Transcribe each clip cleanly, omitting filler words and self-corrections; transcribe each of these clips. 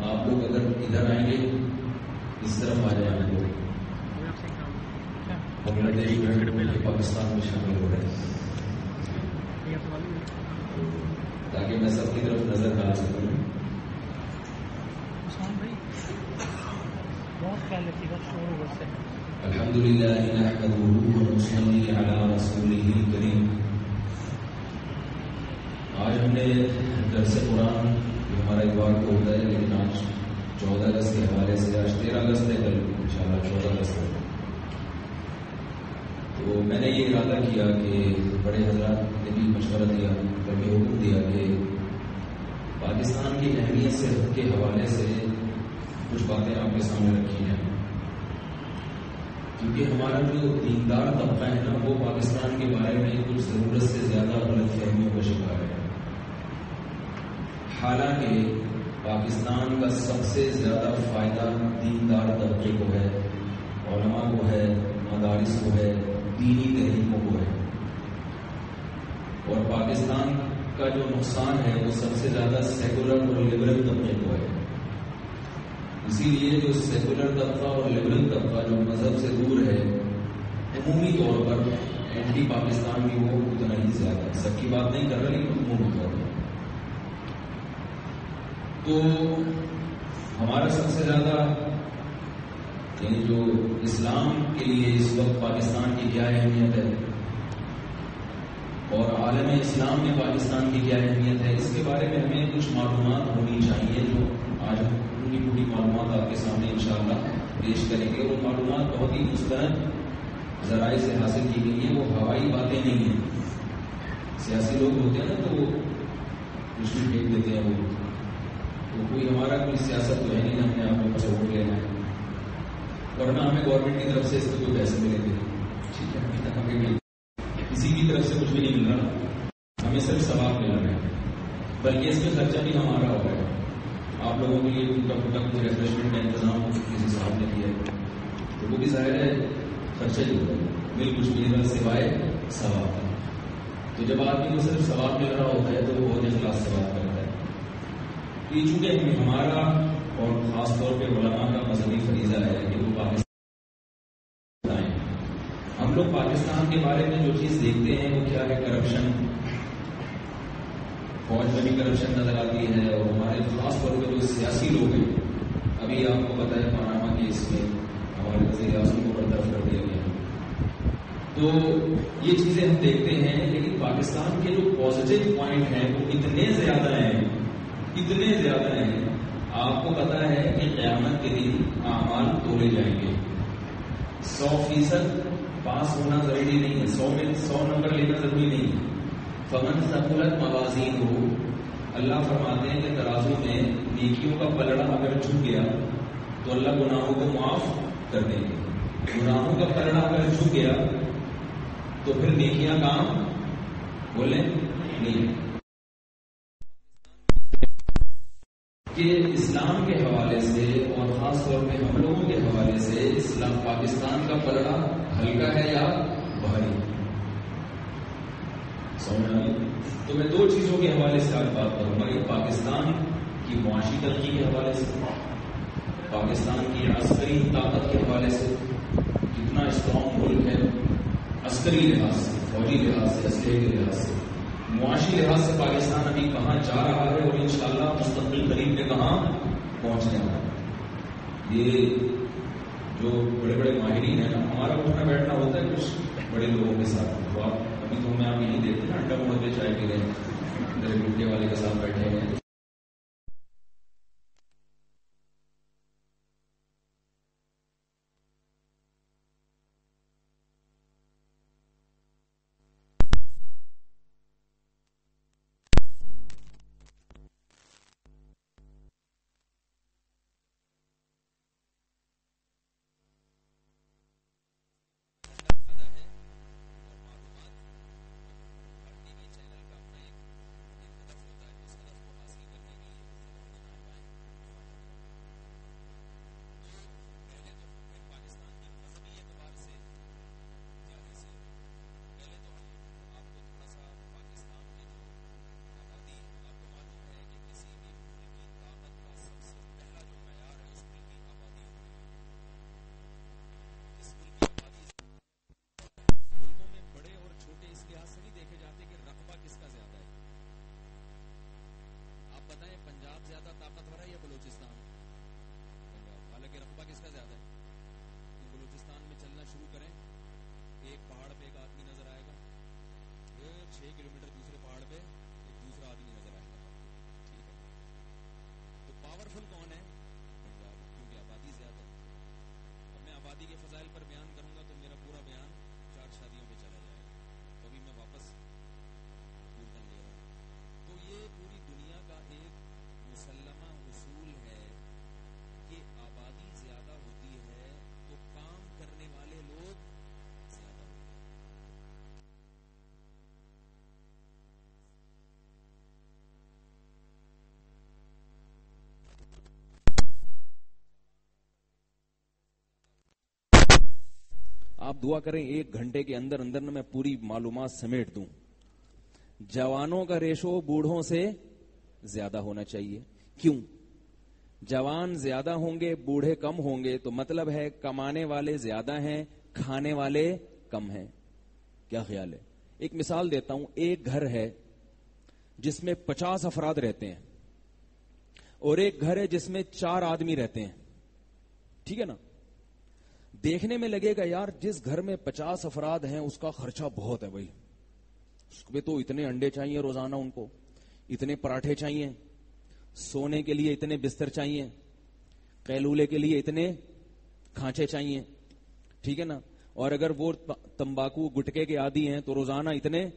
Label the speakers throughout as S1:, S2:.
S1: آپ لوگ اگر ادھر آئیں گے اس طرف آ جائیں گے بنگلہ دیش میں پاکستان میں شامل ہو رہے ہیں تاکہ میں سب کی طرف نظر ڈال سکوں. الحمد للہ نحمده ونصلي على رسوله الكريم. آج ہم نے درس قرآن جو ہمارا اتوار کو ہوتا ہے لیکن آج 14 اگست کے حوالے سے آج 13 اگست ہے, کل انشاءاللہ 14 اگست ہے. تو میں نے یہ ارادہ کیا کہ بڑے حضرات نے بھی مشورہ دیا, بلکہ حکم دیا کہ پاکستان کی اہمیت سے کے حوالے سے کچھ باتیں آپ کے سامنے رکھی ہیں, کیونکہ ہمارا جو دیندار طبقہ ہے نا وہ پاکستان کے بارے میں کچھ ضرورت سے زیادہ غلط فہمیوں کا شکار ہے. حالانکہ پاکستان کا سب سے زیادہ فائدہ دیندار طبقے کو ہے, علماء کو ہے, مدارس کو ہے, دینی تحریکوں کو ہے. اور پاکستان کا جو نقصان ہے وہ سب سے زیادہ سیکولر اور لبرل طبقے کو ہے. اسی لیے جو سیکولر طبقہ اور لبرل طبقہ جو مذہب سے دور ہے عمومی طور پر اینٹی پاکستان بھی وہ اتنا ہی زیادہ ہے. سب کی بات نہیں کر رہا لیکن عمومی طور پر. تو ہمارا سب سے زیادہ یعنی جو اسلام کے لیے اس وقت پاکستان کی کیا اہمیت ہے اور عالم اسلام میں پاکستان کی کیا اہمیت ہے, اس کے بارے میں ہمیں کچھ معلومات ہونی چاہیے جو آج ہم پوری پوری معلومات آپ کے سامنے انشاءاللہ پیش کریں گے. اور معلومات بہت ہی مستند ذرائع سے حاصل کی گئی ہیں, وہ ہوائی باتیں نہیں ہیں. سیاسی لوگ ہوتے ہیں نا تو وہ کچھ بھی پھینک دیتے ہیں, وہ تو کوئی ہمارا کوئی سیاست تو ہے نہیں, ہم نے آپ لوگوں سے ووٹ لینا ہے, ورنہ ہمیں گورنمنٹ کی طرف سے اس کو کوئی پیسے ملیں گے. ٹھیک ہے, ابھی تک ہمیں کسی کی طرف سے کچھ بھی نہیں مل رہا, ہمیں صرف ثواب مل رہا ہے, بلکہ اس میں خرچہ بھی ہمارا ہو رہا ہے. آپ لوگوں کے لیے ٹوٹا پھوٹا کچھ ریفریشمنٹ کا انتظام کسی صاحب نے کیا ہے تو وہ بھی ظاہر ہے خرچہ ہی ہوگا, مل کچھ بھی نہیں سوائے ثواب. تو جب آدمی کو صرف ثواب مل رہا ہوتا ہے تو وہ بہت اخلاص سے بات کرتا ہے. تو یہ چونکہ ہمارا اور خاص طور پہ علماء کا مذہبی فریضہ ہے کہ وہ پاکستان آئیں. ہم لوگ پاکستان کے بارے میں جو چیز دیکھتے ہیں وہ کیا ہے, کرپشن. فوج میں بھی کرپشن نظر آتی ہے, اور ہمارے خاص طور پہ جو سیاسی لوگ ہیں, ابھی آپ کو پتہ ہے پاناما کیس میں ہمارے وزیر اعظم کو برطرف کر دیا گیا. تو یہ چیزیں ہم دیکھتے ہیں, لیکن پاکستان کے جو پازیٹیو پوائنٹ ہیں وہ اتنے زیادہ ہیں, اتنے زیادہ ہیں. آپ کو پتا ہے کہ قیامت کے دن اعمال تولے جائیں گے. 100% پاس ہونا ضروری نہیں ہے, 100 میں 100 نمبر لینا ضروری نہیں ہے. فمن ثقلت موازینہ, اللہ فرماتے ہیں کہ ترازو میں نیکیوں کا پلڑا اگر جھک گیا تو اللہ گناہوں کو معاف کر دیں گے. گناہوں کا پلڑا اگر جھک گیا تو پھر نیکیاں کام بولیں نہیں. کہ اسلام کے حوالے سے اور خاص طور پہ ہم لوگوں کے حوالے سے اسلام پاکستان کا پلڑا ہلکا ہے یا بھاری؟ سمجھ آئی؟ تو میں دو چیزوں کے حوالے سے آج بات کروں گا. ایک پاکستان کی معاشی ترقی کے حوالے سے, پاکستان کی عسکری طاقت کے حوالے سے, کتنا اسٹرانگ ملک ہے عسکری لحاظ سے, فوجی لحاظ سے, اسلحے کے لحاظ سے. معاشی لحاظ سے پاکستان ابھی کہاں جا رہا ہے اور انشاءاللہ مستقبل قریب میں کہاں پہنچنے والا ہے. یہ جو بڑے بڑے ماہرین ہیں نا, ہمارا اٹھنا بیٹھنا ہوتا ہے کچھ بڑے لوگوں کے ساتھ. تو ابھی تو ہمیں آپ یہی دیکھتے ہیں نا, اڈا موڑ پہ چائے پی رہے ہیں, گڈے والے کے ساتھ بیٹھے ہیں. آپ دعا کریں 1 گھنٹے کے اندر اندر میں پوری معلومات سمیٹ دوں. جوانوں کا ریشو بوڑھوں سے زیادہ ہونا چاہیے. کیوں؟ جوان زیادہ ہوں گے بوڑھے کم ہوں گے تو مطلب ہے کمانے والے زیادہ ہیں کھانے والے کم ہیں. کیا خیال ہے؟ ایک مثال دیتا ہوں. ایک گھر ہے جس میں 50 افراد رہتے ہیں اور ایک گھر ہے جس میں 4 آدمی رہتے ہیں. ٹھیک ہے نا؟ دیکھنے میں لگے گا یار جس گھر میں 50 افراد ہیں اس کا خرچہ بہت ہے بھائی. اس میں تو اتنے انڈے چاہیے روزانہ، ان کو اتنے پراٹھے چاہیے، سونے کے لیے اتنے بستر چاہیے، قیلولے کے لیے اتنے کھانچے چاہیے. ٹھیک ہے نا؟ اور اگر وہ تمباکو گٹکے کے عادی ہیں تو روزانہ اتنے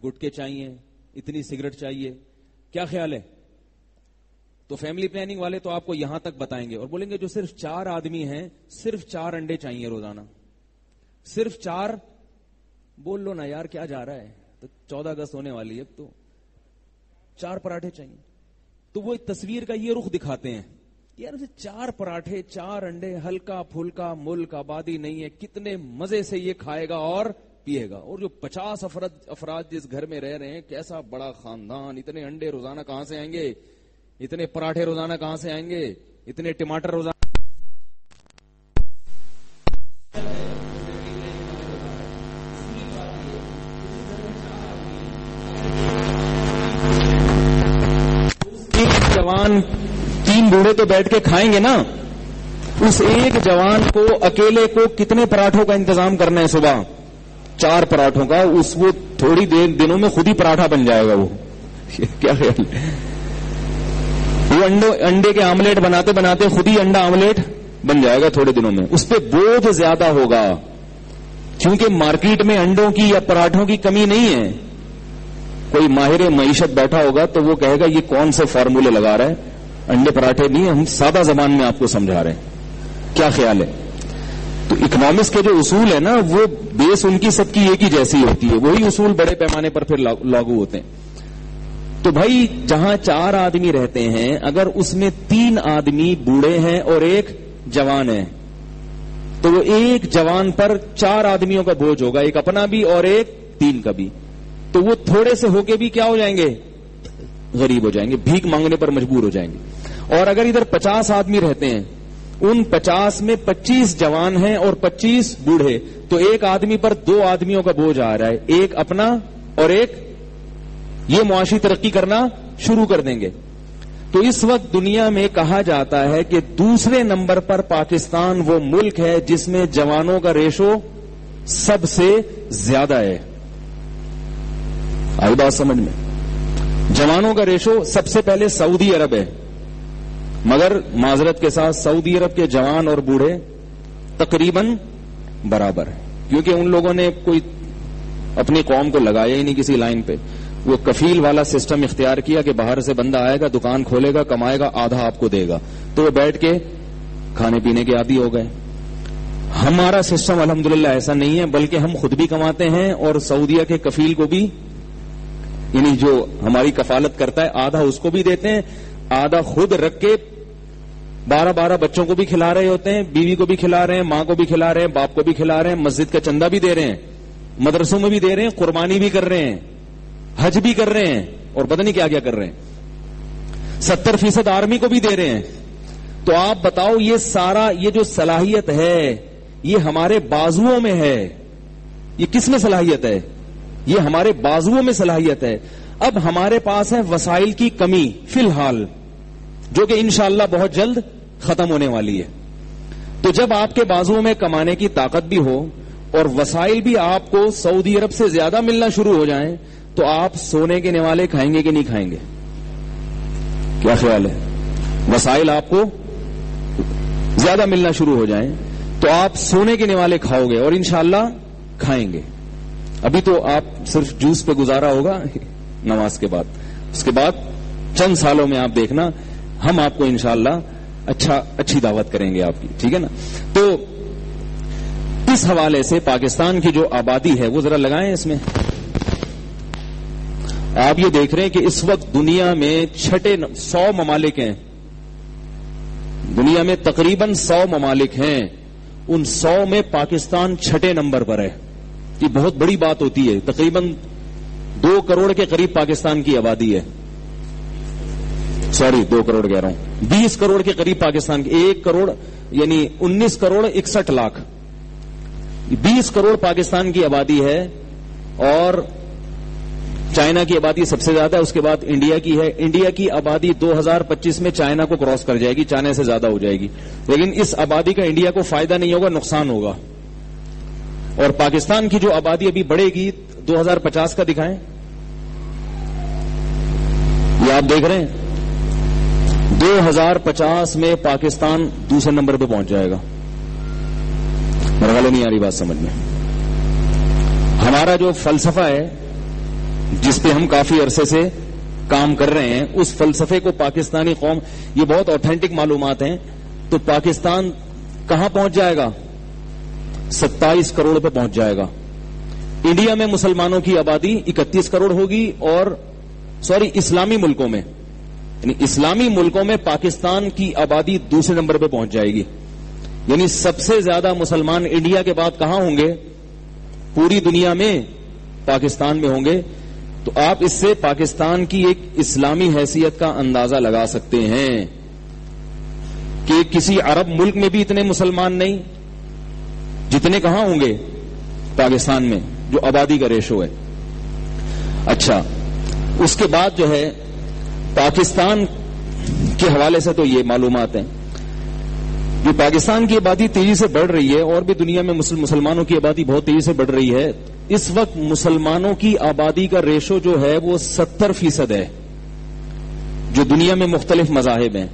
S1: گٹکے چاہیے، اتنی سگریٹ چاہیے. کیا خیال ہے؟ تو فیملی پلاننگ والے تو آپ کو یہاں تک بتائیں گے اور بولیں گے جو صرف 4 آدمی ہیں صرف 4 انڈے چاہیے روزانہ، صرف 4. بول لو نا یار کیا جا رہا ہے، تو 14 اگست ہونے والی ہے اب تو 4 پراٹھے چاہیے. تو وہ تصویر کا یہ رخ دکھاتے ہیں یار 4 پراٹھے 4 انڈے، ہلکا پھلکا ملک، آبادی نہیں ہے، کتنے مزے سے یہ کھائے گا اور پیے گا. اور جو 50 افراد جس گھر میں رہ رہے ہیں کیسا بڑا خاندان، اتنے انڈے روزانہ کہاں سے آئیں گے، اتنے پراٹھے روزانہ کہاں سے آئیں گے، اتنے ٹماٹر روزانہ. جوان 3 بوڑھے تو بیٹھ کے کھائیں گے نا. اس ایک جوان کو اکیلے کو کتنے پراٹھوں کا انتظام کرنا ہے؟ صبح 4 پراٹھوں کا. وہ تھوڑی دنوں میں خود ہی پراٹھا بن جائے گا. وہ کیا خیال ہے؟ وہ انڈے کے آملیٹ بناتے بناتے خود ہی انڈا آملیٹ بن جائے گا تھوڑے دنوں میں. اس پہ بوجھ زیادہ ہوگا کیونکہ مارکیٹ میں انڈوں کی یا پراٹھوں کی کمی نہیں ہے. کوئی ماہر معیشت بیٹھا ہوگا تو وہ کہے گا یہ کون سے فارمولے لگا رہا ہے، انڈے پراٹھے نہیں، ہم سادہ زبان میں آپ کو سمجھا رہے ہیں. کیا خیال ہے؟ تو اکنامکس کے جو اصول ہے نا وہ بیس ان کی سب کی ایک ہی جیسی ہوتی ہے، وہی اصول بڑے پیمانے پر پھر لاگو ہوتے ہیں. تو بھائی جہاں 4 آدمی رہتے ہیں اگر اس میں 3 آدمی بوڑھے ہیں اور 1 جوان ہے تو وہ 1 جوان پر 4 آدمیوں کا بوجھ ہوگا، ایک اپنا بھی اور ایک 3 کا بھی. تو وہ تھوڑے سے ہو کے بھی کیا ہو جائیں گے؟ غریب ہو جائیں گے، بھیک مانگنے پر مجبور ہو جائیں گے. اور اگر ادھر 50 آدمی رہتے ہیں، ان 50 میں 25 جوان ہیں اور 25 بوڑھے، تو ایک آدمی پر 2 آدمیوں کا بوجھ آ رہا ہے، ایک اپنا اور ایک یہ معاشی ترقی کرنا شروع کر دیں گے. تو اس وقت دنیا میں کہا جاتا ہے کہ دوسرے نمبر پر پاکستان وہ ملک ہے جس میں جوانوں کا ریشو سب سے زیادہ ہے. آئی بات سمجھ میں؟ جوانوں کا ریشو سب سے پہلے سعودی عرب ہے، مگر معذرت کے ساتھ سعودی عرب کے جوان اور بوڑھے تقریباً برابر ہیں، کیونکہ ان لوگوں نے کوئی اپنی قوم کو لگایا ہی نہیں کسی لائن پہ. وہ کفیل والا سسٹم اختیار کیا کہ باہر سے بندہ آئے گا، دکان کھولے گا، کمائے گا، آدھا آپ کو دے گا، تو وہ بیٹھ کے کھانے پینے کے عادی ہو گئے. ہمارا سسٹم الحمدللہ ایسا نہیں ہے، بلکہ ہم خود بھی کماتے ہیں اور سعودیہ کے کفیل کو بھی، یعنی جو ہماری کفالت کرتا ہے آدھا اس کو بھی دیتے ہیں، آدھا خود رکھ کے 12 بچوں کو بھی کھلا رہے ہوتے ہیں، بیوی کو بھی کھلا رہے ہیں، ماں کو بھی کھلا رہے ہیں، باپ کو بھی کھلا رہے ہیں، مسجد کا چندہ بھی دے رہے ہیں، مدرسوں میں بھی دے رہے ہیں، قربانی بھی کر رہے ہیں، حج بھی کر رہے ہیں، اور پتہ نہیں کیا کیا کر رہے ہیں، 70% آرمی کو بھی دے رہے ہیں. تو آپ بتاؤ یہ سارا یہ جو صلاحیت ہے یہ ہمارے بازوؤں میں ہے. یہ کس میں صلاحیت ہے؟ یہ ہمارے بازوؤں میں صلاحیت ہے. اب ہمارے پاس ہے وسائل کی کمی فی الحال، جو کہ انشاءاللہ بہت جلد ختم ہونے والی ہے. تو جب آپ کے بازوؤں میں کمانے کی طاقت بھی ہو اور وسائل بھی آپ کو سعودی عرب سے زیادہ ملنا شروع ہو جائیں تو آپ سونے کے نوالے کھائیں گے کہ نہیں کھائیں گے؟ کیا خیال ہے؟ وسائل آپ کو زیادہ ملنا شروع ہو جائیں تو آپ سونے کے نوالے کھاؤ گے اور انشاءاللہ کھائیں گے. ابھی تو آپ صرف جوس پہ گزارا ہوگا نماز کے بعد، اس کے بعد چند سالوں میں آپ دیکھنا ہم آپ کو انشاءاللہ اچھی دعوت کریں گے آپ کی. ٹھیک ہے نا؟ تو اس حوالے سے پاکستان کی جو آبادی ہے وہ ذرا لگائیں اس میں. آپ یہ دیکھ رہے ہیں کہ اس وقت دنیا میں 100 ممالک ہیں، دنیا میں تقریباً 100 ممالک ہیں
S2: ان 100 میں پاکستان 6 نمبر پر ہے. یہ بہت بڑی بات ہوتی ہے. تقریباً 2 کروڑ کے قریب پاکستان کی آبادی ہے. 2 کروڑ کہہ رہا ہوں, 20 کروڑ کے قریب پاکستان کی, 1 کروڑ یعنی 19 کروڑ 61 لاکھ, 20 کروڑ پاکستان کی آبادی ہے. اور چائنا کی آبادی سب سے زیادہ ہے, اس کے بعد انڈیا کی ہے. انڈیا کی آبادی 2025 میں چائنا کو کراس کر جائے گی, چائنا سے زیادہ ہو جائے گی. لیکن اس آبادی کا انڈیا کو فائدہ نہیں ہوگا, نقصان ہوگا. اور پاکستان کی جو آبادی ابھی بڑھے گی 2050 کا دکھائیں, یہ آپ دیکھ رہے ہیں 2050 میں پاکستان دوسرے نمبر پہ پہنچ جائے گا. میرے والے نہیں آ رہی بات سمجھ میں. ہمارا جو فلسفہ ہے جس پہ ہم کافی عرصے سے کام کر رہے ہیں, اس فلسفے کو پاکستانی قوم, یہ بہت اوتھینٹک معلومات ہیں, تو پاکستان کہاں پہنچ جائے گا؟ 27 کروڑ پہ پہنچ جائے گا. انڈیا میں مسلمانوں کی آبادی 31 کروڑ ہوگی, اور اسلامی ملکوں میں, یعنی اسلامی ملکوں میں پاکستان کی آبادی دوسرے نمبر پہ پہنچ جائے گی. یعنی سب سے زیادہ مسلمان انڈیا کے بعد کہاں ہوں گے؟ پوری دنیا میں پاکستان میں ہوں گے. تو آپ اس سے پاکستان کی ایک اسلامی حیثیت کا اندازہ لگا سکتے ہیں کہ کسی عرب ملک میں بھی اتنے مسلمان نہیں جتنے کہاں ہوں گے؟ پاکستان میں, جو آبادی کا ریشو ہے. اچھا, اس کے بعد جو ہے پاکستان کے حوالے سے تو یہ معلومات ہیں. جو پاکستان کی آبادی تیزی سے بڑھ رہی ہے, اور بھی دنیا میں مسلمانوں کی آبادی بہت تیزی سے بڑھ رہی ہے. اس وقت مسلمانوں کی آبادی کا ریشو جو ہے وہ 70% ہے. جو دنیا میں مختلف مذاہب ہیں,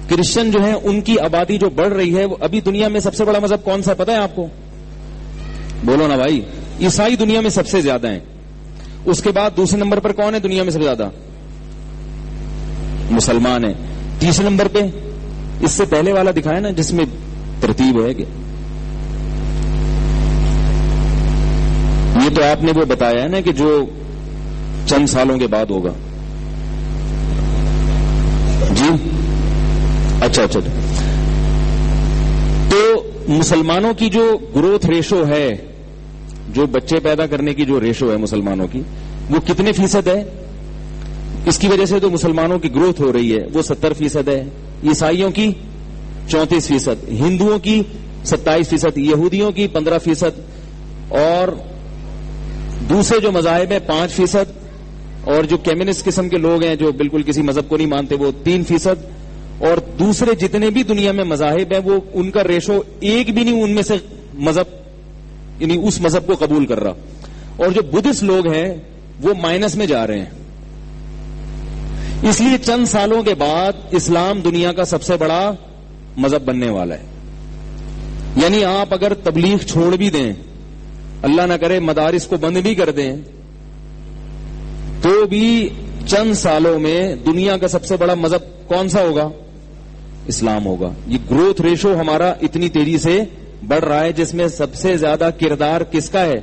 S2: کرسچن جو ہیں ان کی آبادی جو بڑھ رہی ہے, وہ ابھی دنیا میں سب سے بڑا مذہب کون سا پتہ ہے آپ کو؟ بولو نا بھائی. عیسائی دنیا میں سب سے زیادہ ہیں. اس کے بعد دوسرے نمبر پر کون ہے دنیا میں سب سے زیادہ؟ مسلمان ہیں. تیسرے نمبر پہ اس سے پہلے والا دکھایا نا جس میں ترتیب ہے کہ یہ تو آپ نے وہ بتایا ہے نا کہ جو چند سالوں کے بعد ہوگا. جی اچھا. تو مسلمانوں کی جو گروتھ ریشو ہے, جو بچے پیدا کرنے کی جو ریشو ہے مسلمانوں کی, وہ کتنے فیصد ہے؟ اس کی وجہ سے تو مسلمانوں کی گروتھ ہو رہی ہے, وہ 70% ہے. عیسائیوں کی 34%, ہندوؤں کی 27%, یہودیوں کی 15%, اور دوسرے جو مذاہب ہیں 5%, اور جو کمیونسٹ قسم کے لوگ ہیں جو بالکل کسی مذہب کو نہیں مانتے وہ 3%, اور دوسرے جتنے بھی دنیا میں مذاہب ہیں وہ ان کا ریشو ایک بھی نہیں ان میں سے مذہب یعنی اس مذہب کو قبول کر رہا. اور جو بدھسٹ لوگ ہیں وہ مائنس میں جا رہے ہیں. اس لیے چند سالوں کے بعد اسلام دنیا کا سب سے بڑا مذہب بننے والا ہے. یعنی آپ اگر تبلیغ چھوڑ بھی دیں, اللہ نہ کرے مدارس کو بند بھی کر دیں, تو بھی چند سالوں میں دنیا کا سب سے بڑا مذہب کون سا ہوگا؟ اسلام ہوگا. یہ گروتھ ریشو ہمارا اتنی تیزی سے بڑھ رہا ہے, جس میں سب سے زیادہ کردار کس کا ہے؟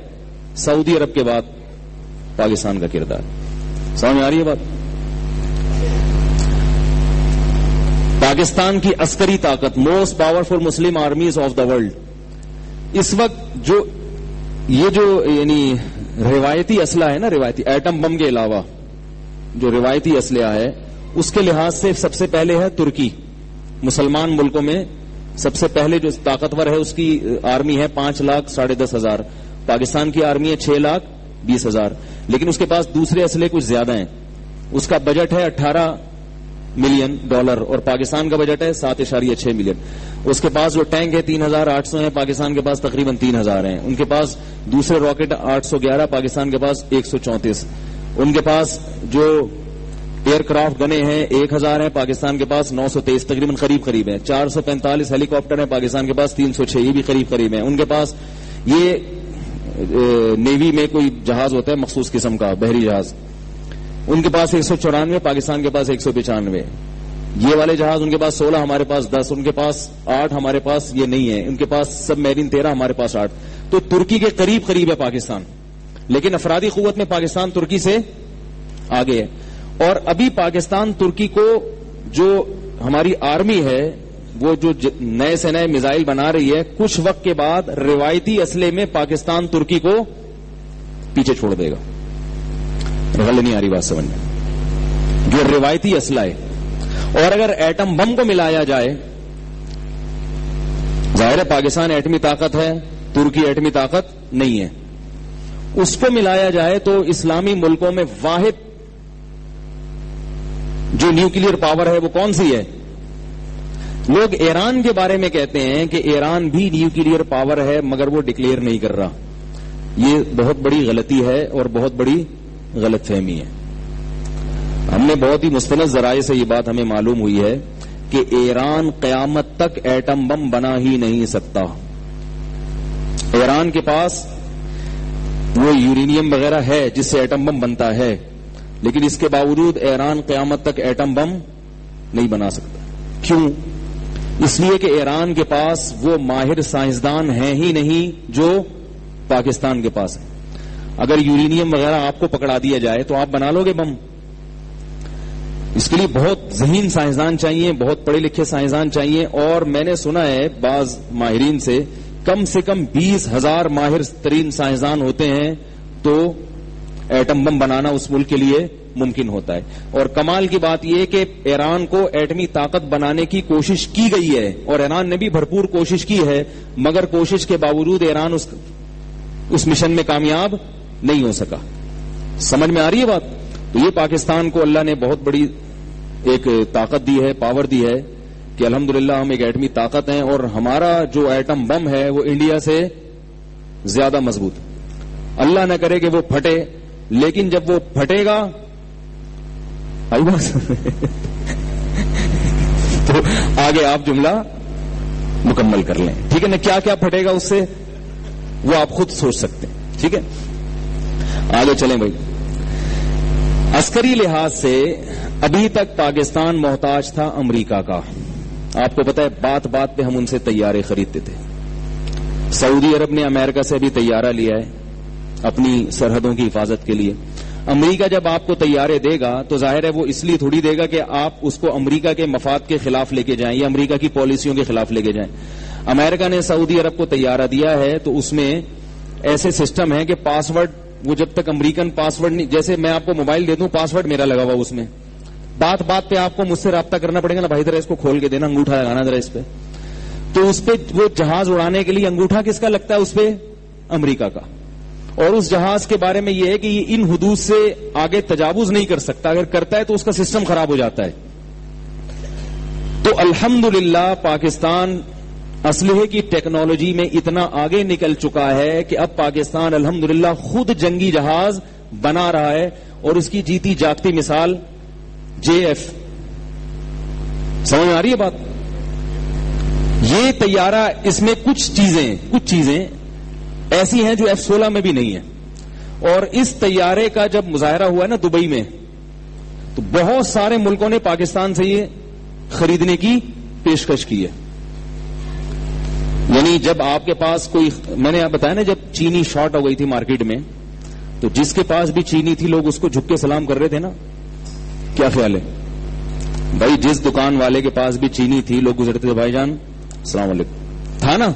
S2: سعودی عرب کے بعد پاکستان کا کردار. سمجھ میں آ رہی ہے بات؟ پاکستان کی عسکری طاقت, most powerful Muslim armies of the world. اس وقت جو یعنی روایتی اسلحہ ہے نا, روایتی ایٹم بم کے علاوہ جو روایتی اسلحہ ہے, اس کے لحاظ سے سب سے پہلے ہے ترکی. مسلمان ملکوں میں سب سے پہلے جو طاقتور ہے اس کی آرمی ہے 5,10,500. پاکستان کی آرمی ہے 6,20,000. لیکن اس کے پاس دوسرے اسلحے کچھ زیادہ ہیں. اس کا بجٹ ہے $18 ملین, اور پاکستان کا بجٹ ہے 7.6 ملین. اس کے پاس جو ٹینک ہے 3,800 ہیں, پاکستان کے پاس تقریباً 3,000 ہیں. ان کے پاس دوسرے راکٹ 811, پاکستان کے پاس 134. ان کے پاس جو ایئر کرافٹ گنے ہیں 1,000 ہیں, پاکستان کے پاس 923, تقریباً قریب ہیں. 445 ہیلی کاپٹر ہیں, پاکستان کے پاس 306, یہ بھی قریب ہیں. ان کے پاس یہ نیوی میں کوئی جہاز ہوتا ہے مخصوص قسم کا بحری جہاز, ان کے پاس 194, پاکستان کے پاس 195. یہ والے جہاز ان کے پاس 16, ہمارے پاس 10, ان کے پاس 8, ہمارے پاس یہ نہیں ہے. ان کے پاس سب میرین 13, ہمارے پاس 8. تو ترکی کے قریب ہے پاکستان, لیکن افرادی قوت میں پاکستان ترکی سے آگے ہے. اور ابھی پاکستان ترکی کو جو ہماری آرمی ہے وہ جو نئے سے نئے میزائل بنا رہی ہے، کچھ وقت کے بعد روایتی اسلحے میں پاکستان ترکی کو پیچھے چھوڑ دے گا. غلط نہیں آ رہی بات سمجھ میں؟ جو روایتی اسلحہ ہے، اور اگر ایٹم بم کو ملایا جائے، ظاہر ہے پاکستان ایٹمی طاقت ہے، ترکی ایٹمی طاقت نہیں ہے، اس کو ملایا جائے تو اسلامی ملکوں میں واحد جو نیوکلیئر پاور ہے وہ کون سی ہے؟ لوگ ایران کے بارے میں کہتے ہیں کہ ایران بھی نیوکلیئر پاور ہے مگر وہ ڈکلیئر نہیں کر رہا. یہ بہت بڑی غلطی ہے اور بہت بڑی غلط فہمی ہے. ہم نے بہت ہی مستند ذرائع سے یہ بات ہمیں معلوم ہوئی ہے کہ ایران قیامت تک ایٹم بم بنا ہی نہیں سکتا. ایران کے پاس وہ یورینیم وغیرہ ہے جس سے ایٹم بم بنتا ہے، لیکن اس کے باوجود ایران قیامت تک ایٹم بم نہیں بنا سکتا. کیوں؟ اس لیے کہ ایران کے پاس وہ ماہر سائنسدان ہیں ہی نہیں جو پاکستان کے پاس ہے. اگر یورینیم وغیرہ آپ کو پکڑا دیا جائے تو آپ بنا لو گے بم؟ اس کے لیے بہت ذہین سائنسدان چاہیے، بہت پڑھے لکھے سائنسدان چاہیے. اور میں نے سنا ہے بعض ماہرین سے کم 20,000 ماہر ترین سائنسدان ہوتے ہیں تو ایٹم بم بنانا اس ملک کے لیے ممکن ہوتا ہے. اور کمال کی بات یہ کہ ایران کو ایٹمی طاقت بنانے کی کوشش کی گئی ہے اور ایران نے بھی بھرپور کوشش کی ہے، مگر کوشش کے باوجود ایران اس مشن میں کامیاب نہیں ہو سکا. سمجھ میں آ رہی ہے بات؟ تو یہ پاکستان کو اللہ نے بہت بڑی ایک طاقت دی ہے، پاور دی ہے کہ الحمدللہ ہم ایک ایٹمی طاقت ہیں اور ہمارا جو ایٹم بم ہے وہ انڈیا سے زیادہ مضبوط. اللہ نہ کرے کہ وہ پھٹے، لیکن جب وہ پھٹے گا تو آگے آپ جملہ مکمل کر لیں، ٹھیک ہے نا؟ کیا کیا پھٹے گا اس سے وہ آپ خود سوچ سکتے ہیں. ٹھیک ہے، آگے چلیں بھائی. عسکری لحاظ سے ابھی تک پاکستان محتاج تھا امریکہ کا. آپ کو پتا ہے بات بات پہ ہم ان سے طیارے خریدتے تھے. سعودی عرب نے امریکہ سے ابھی طیارہ لیا ہے اپنی سرحدوں کی حفاظت کے لیے. امریکہ جب آپ کو طیارے دے گا تو ظاہر ہے وہ اس لیے تھوڑی دے گا کہ آپ اس کو امریکہ کے مفاد کے خلاف لے کے جائیں یا امریکہ کی پالیسیوں کے خلاف لے کے جائیں. امریکہ نے سعودی عرب کو طیارہ دیا ہے تو اس میں ایسے سسٹم ہے کہ پاسورڈ وہ جب تک امریکن پاسورڈ نہیں، جیسے میں آپ کو موبائل دے دوں پاسورڈ میرا لگا ہوا اس میں، بات بات پہ آپ کو مجھ سے رابطہ کرنا پڑے گا نا، بھائی ذرا اس کو کھول کے دینا، انگوٹھا لگانا ذرا اس پہ. تو اس پہ وہ جہاز اڑانے کے لیے انگوٹھا کس کا لگتا ہے؟ اس پہ امریکہ کا. اور اس جہاز کے بارے میں یہ ہے کہ یہ ان حدود سے آگے تجاوز نہیں کر سکتا، اگر کرتا ہے تو اس کا سسٹم خراب ہو جاتا ہے. تو الحمدللہ پاکستان اسلحے کی ٹیکنالوجی میں اتنا آگے نکل چکا ہے کہ اب پاکستان الحمدللہ خود جنگی جہاز بنا رہا ہے، اور اس کی جیتی جاگتی مثال JF. سمجھ میں آ رہی ہے بات؟ یہ طیارہ، اس میں کچھ چیزیں ایسی ہیں جو F-16 میں بھی نہیں ہے. اور اس طیارے کا جب مظاہرہ ہوا ہے نا دبئی میں، تو بہت سارے ملکوں نے پاکستان سے یہ خریدنے کی پیشکش کی ہے. یعنی جب آپ کے پاس کوئی، میں نے آپ بتایا نا جب چینی شارٹ ہو گئی تھی مارکیٹ میں، تو جس کے پاس بھی چینی تھی لوگ اس کو جھک کے سلام کر رہے تھے نا. کیا خیال ہے بھائی؟ جس دکان والے کے پاس بھی چینی تھی لوگ گزرتے تھے، بھائی جان السلام علیکم، تھا نا؟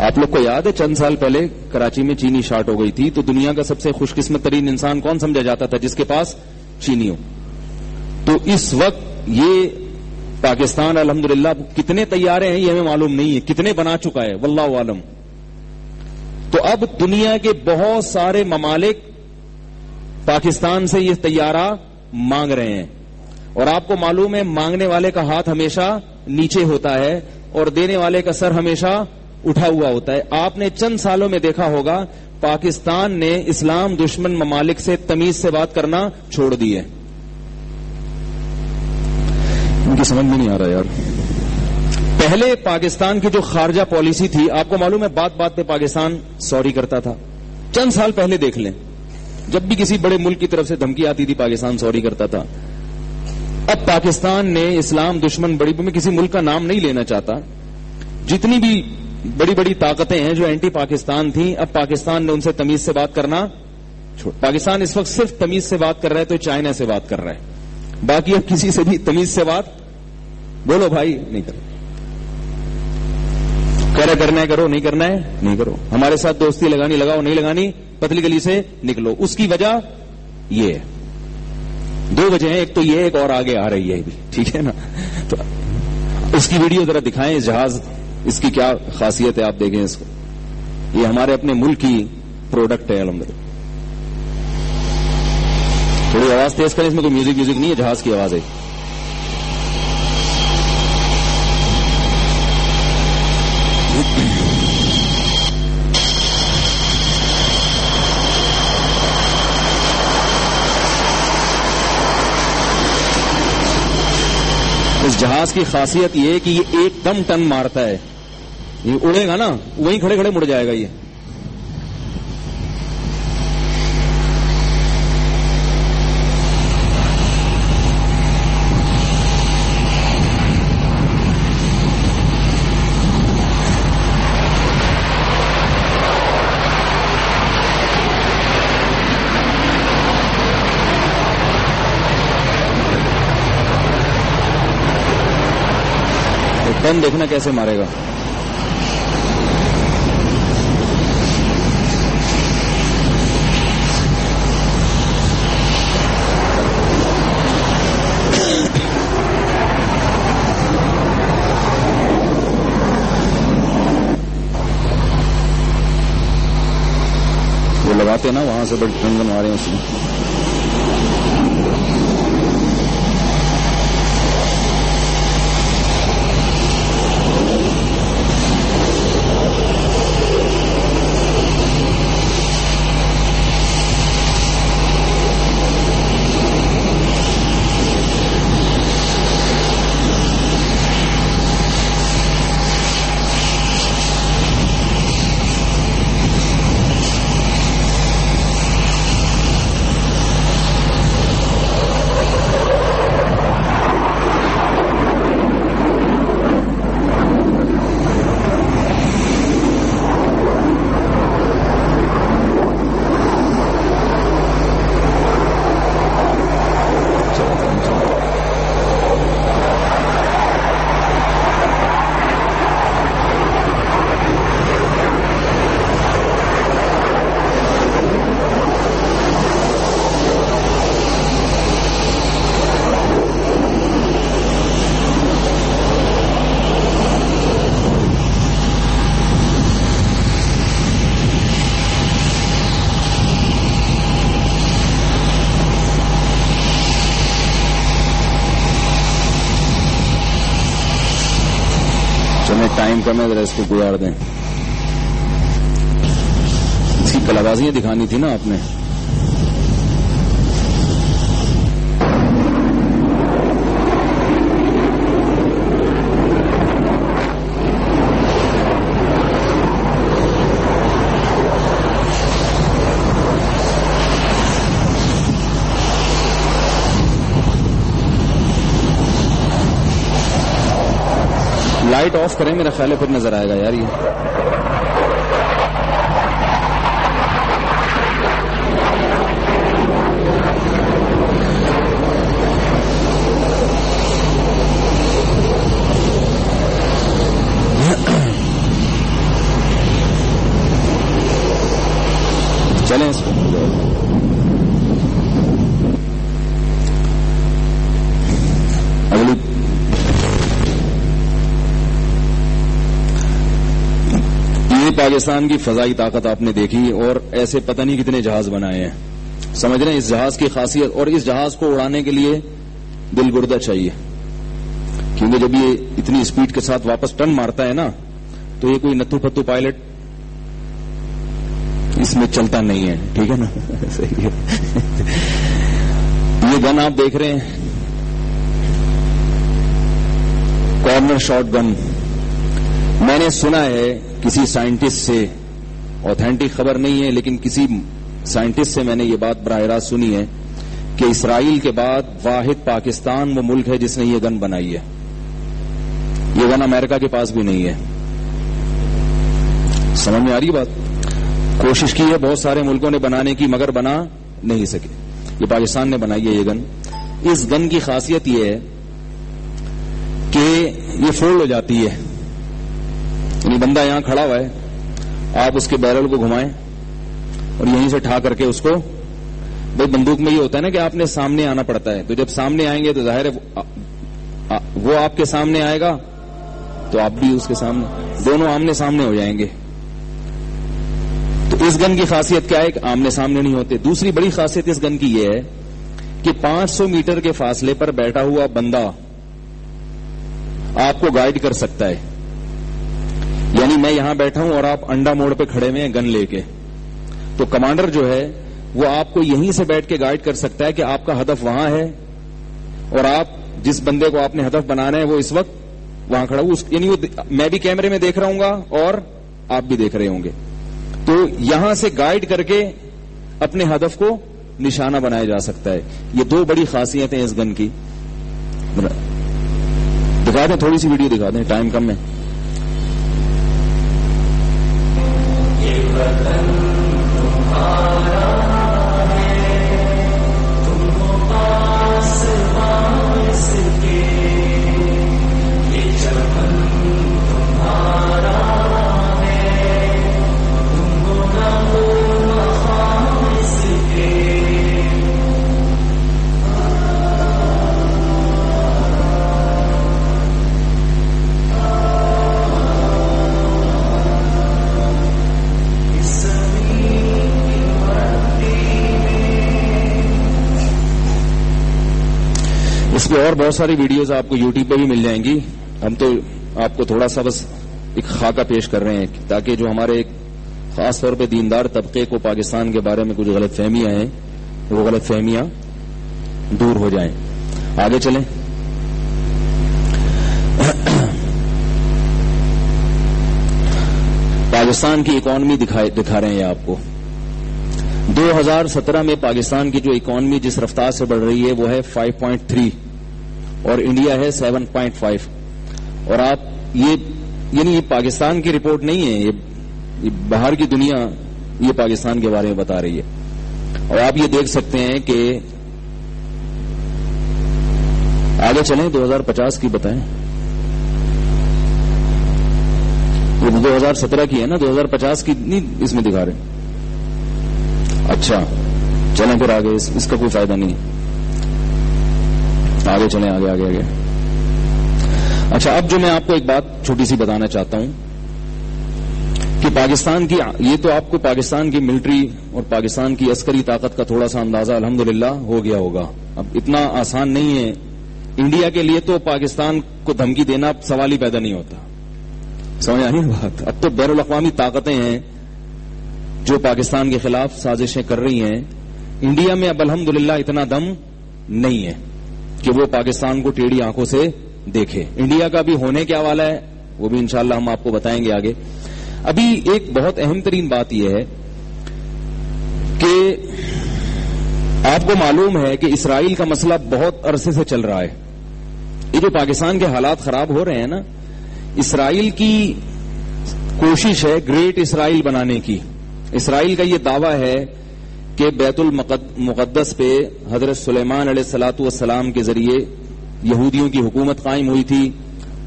S2: آپ لوگ کو یاد ہے چند سال پہلے کراچی میں چینی شارٹ ہو گئی تھی تو دنیا کا سب سے خوش قسمت ترین انسان کون سمجھا جاتا تھا؟ جس کے پاس چینی ہو. تو اس وقت یہ پاکستان الحمدللہ کتنے طیارے ہیں یہ ہمیں معلوم نہیں ہے، کتنے بنا چکا ہے واللہ عالم. تو اب دنیا کے بہت سارے ممالک پاکستان سے یہ طیارہ مانگ رہے ہیں، اور آپ کو معلوم ہے مانگنے والے کا ہاتھ ہمیشہ نیچے ہوتا ہے اور دینے والے کا سر ہمیشہ اٹھا ہوا ہوتا ہے. آپ نے چند سالوں میں دیکھا ہوگا پاکستان نے اسلام دشمن ممالک سے تمیز سے بات کرنا چھوڑ دی ہے. ان کی سمجھ میں نہیں آ رہا یار. پہلے پاکستان کی جو خارجہ پالیسی تھی، آپ کو معلوم ہے بات بات پہ پاکستان سوری کرتا تھا. چند سال پہلے دیکھ لیں، جب بھی کسی بڑے ملک کی طرف سے دھمکی آتی تھی پاکستان سوری کرتا تھا. اب پاکستان نے اسلام دشمن بڑی، میں کسی ملک کا نام نہیں لینا چاہتا، جتنی بھی بڑی بڑی طاقتیں ہیں جو اینٹی پاکستان تھیں، اب پاکستان نے ان سے تمیز سے بات کرنا چھوڑ. پاکستان اس وقت صرف تمیز سے بات کر رہا ہے تو چائنا سے بات کر رہا ہے، باقی اب کسی سے بھی تمیز سے بات بولو بھائی نہیں کر رہا. کہہ رہے کرنا ہے کرو، نہیں کرنا ہے نہیں کرو. ہمارے ساتھ دوستی لگانی لگاؤ، نہیں لگانی پتلی گلی سے نکلو. اس کی وجہ یہ ہے، دو وجہ ہیں، ایک تو یہ، ایک اور آگے آ رہی ہے بھی، ٹھیک ہے نا. تو اس کی ویڈیو ذرا دکھائیں، اس جہاز، اس کی کیا خاصیت ہے آپ دیکھیں اس کو. یہ ہمارے اپنے ملک کی پروڈکٹ ہے الحمدللہ. تھوڑی آواز تیز کریں، اس میں کوئی میوزک نہیں ہے، جہاز کی آواز ہے. اس جہاز کی خاصیت یہ کہ یہ 1 دم ٹن مارتا ہے. یہ اڑے گا نا، وہیں کھڑے کھڑے مڑ جائے گا. یہ ٹن دیکھنا کیسے مارے گا. وہ لگاتے نا وہاں سے بڑی ٹن مارے اس میں. ٹائم کم ہے، ذرا اس کو گزار دیں. اس کی کلابازیاں دکھانی تھی نا آپ نے. لائٹ آف کریں، میرا خیال ہے پھر نظر آئے گا یار. یہ چلیں اس کو. اگلی پاکستان کی فضائی طاقت آپ نے دیکھی، اور ایسے پتہ نہیں کتنے جہاز بنائے ہیں. سمجھ رہے ہیں اس جہاز کی خاصیت. اور اس جہاز کو اڑانے کے لیے دل گردہ چاہیے، کیونکہ جب یہ اتنی اسپیڈ کے ساتھ واپس ٹن مارتا ہے نا، تو یہ کوئی نتھو پتھو پائلٹ اس میں چلتا نہیں ہے. ٹھیک ہے نا. صحیح ہے. یہ گن آپ دیکھ رہے ہیں، کارنر شاٹ گن. میں نے سنا ہے کسی سائنٹسٹ سے، اوتھینٹک خبر نہیں ہے لیکن کسی سائنٹسٹ سے میں نے یہ بات براہ راست سنی ہے کہ اسرائیل کے بعد واحد پاکستان وہ ملک ہے جس نے یہ گن بنائی ہے. یہ گن امریکہ کے پاس بھی نہیں ہے. سمجھ میں آ رہی بات؟ کوشش کی ہے بہت سارے ملکوں نے بنانے کی، مگر بنا نہیں سکے. یہ پاکستان نے بنائی ہے یہ گن. اس گن کی خاصیت یہ ہے کہ یہ فولڈ ہو جاتی ہے. یعنی بندہ یہاں کھڑا ہوا ہے, آپ اس کے بیرل کو گھمائیں اور یہیں سے ٹھا کر کے اس کو, بھائی بندوق میں یہ ہوتا ہے نا کہ آپ نے سامنے آنا پڑتا ہے, تو جب سامنے آئیں گے تو ظاہر ہے وہ آپ کے سامنے آئے گا تو آپ بھی اس کے سامنے, دونوں آمنے سامنے ہو جائیں گے. تو اس گن کی خاصیت کیا ہے کہ آمنے سامنے نہیں ہوتے. دوسری بڑی خاصیت اس گن کی یہ ہے کہ 500 میٹر کے فاصلے پر بیٹھا ہوا بندہ آپ کو گائیڈ کر سکتا ہے. یعنی میں یہاں بیٹھا ہوں اور آپ انڈا موڑ پہ کھڑے ہوئے ہیں گن لے کے, تو کمانڈر جو ہے وہ آپ کو یہیں سے بیٹھ کے گائیڈ کر سکتا ہے کہ آپ کا ہدف وہاں ہے اور آپ جس بندے کو آپ نے ہدف بنانا ہے وہ اس وقت وہاں کھڑا ہوں. یعنی وہ میں بھی کیمرے میں دیکھ رہا ہوں گا اور آپ بھی دیکھ رہے ہوں گے, تو یہاں سے گائیڈ کر کے اپنے ہدف کو نشانہ بنایا جا سکتا ہے. یہ دو بڑی خاصیتیں اس گن کی. دکھا دیں, تھوڑی سی ویڈیو دکھا دیں, ٹائم کم ہے. اس پہ اور بہت ساری ویڈیوز آپ کو یوٹیوب پہ بھی مل جائیں گی. ہم تو آپ کو تھوڑا سا بس ایک خاکہ پیش کر رہے ہیں تاکہ جو ہمارے خاص طور پہ دیندار طبقے کو پاکستان کے بارے میں کچھ غلط فہمیاں ہیں وہ غلط فہمیاں دور ہو جائیں. آگے چلیں. پاکستان کی اکانومی دکھا رہے ہیں آپ کو. 2017 میں پاکستان کی جو اکانومی جس رفتار سے بڑھ رہی ہے وہ ہے 5.3 اور انڈیا ہے 7.5. اور آپ یعنی یہ پاکستان کی رپورٹ نہیں ہے, یہ باہر کی دنیا یہ پاکستان کے بارے میں بتا رہی ہے. اور آپ یہ دیکھ سکتے ہیں کہ آگے چلیں 2050 کی بتائیں. یہ 2017 کی ہے نا, 2050 کی نہیں اس میں دکھا رہے. اچھا چلیں پھر آگے, اس کا کوئی فائدہ نہیں ہے. آگے چلیں, آگے آگے آگے. اچھا اب جو میں آپ کو ایک بات چھوٹی سی بتانا چاہتا ہوں کہ پاکستان کی, یہ تو آپ کو پاکستان کی ملٹری اور پاکستان کی عسکری طاقت کا تھوڑا سا اندازہ الحمدللہ ہو گیا ہوگا. اب اتنا آسان نہیں ہے. انڈیا کے لیے تو پاکستان کو دھمکی دینا سوال ہی پیدا نہیں ہوتا. سمجھ آئی بات. اب تو بین الاقوامی طاقتیں ہیں جو پاکستان کے خلاف سازشیں کر رہی ہیں. انڈیا میں اب الحمدللہ اتنا دم نہیں ہے کہ وہ پاکستان کو ٹیڑھی آنکھوں سے دیکھے. انڈیا کا بھی ہونے کیا والا ہے وہ بھی انشاءاللہ ہم آپ کو بتائیں گے آگے. ابھی ایک بہت اہم ترین بات یہ ہے کہ آپ کو معلوم ہے کہ اسرائیل کا مسئلہ بہت عرصے سے چل رہا ہے. یہ جو پاکستان کے حالات خراب ہو رہے ہیں نا, اسرائیل کی کوشش ہے گریٹ اسرائیل بنانے کی. اسرائیل کا یہ دعویٰ ہے کہ بیت المقدس پہ حضرت سلیمان علیہ الصلوۃ والسلام کے ذریعے یہودیوں کی حکومت قائم ہوئی تھی.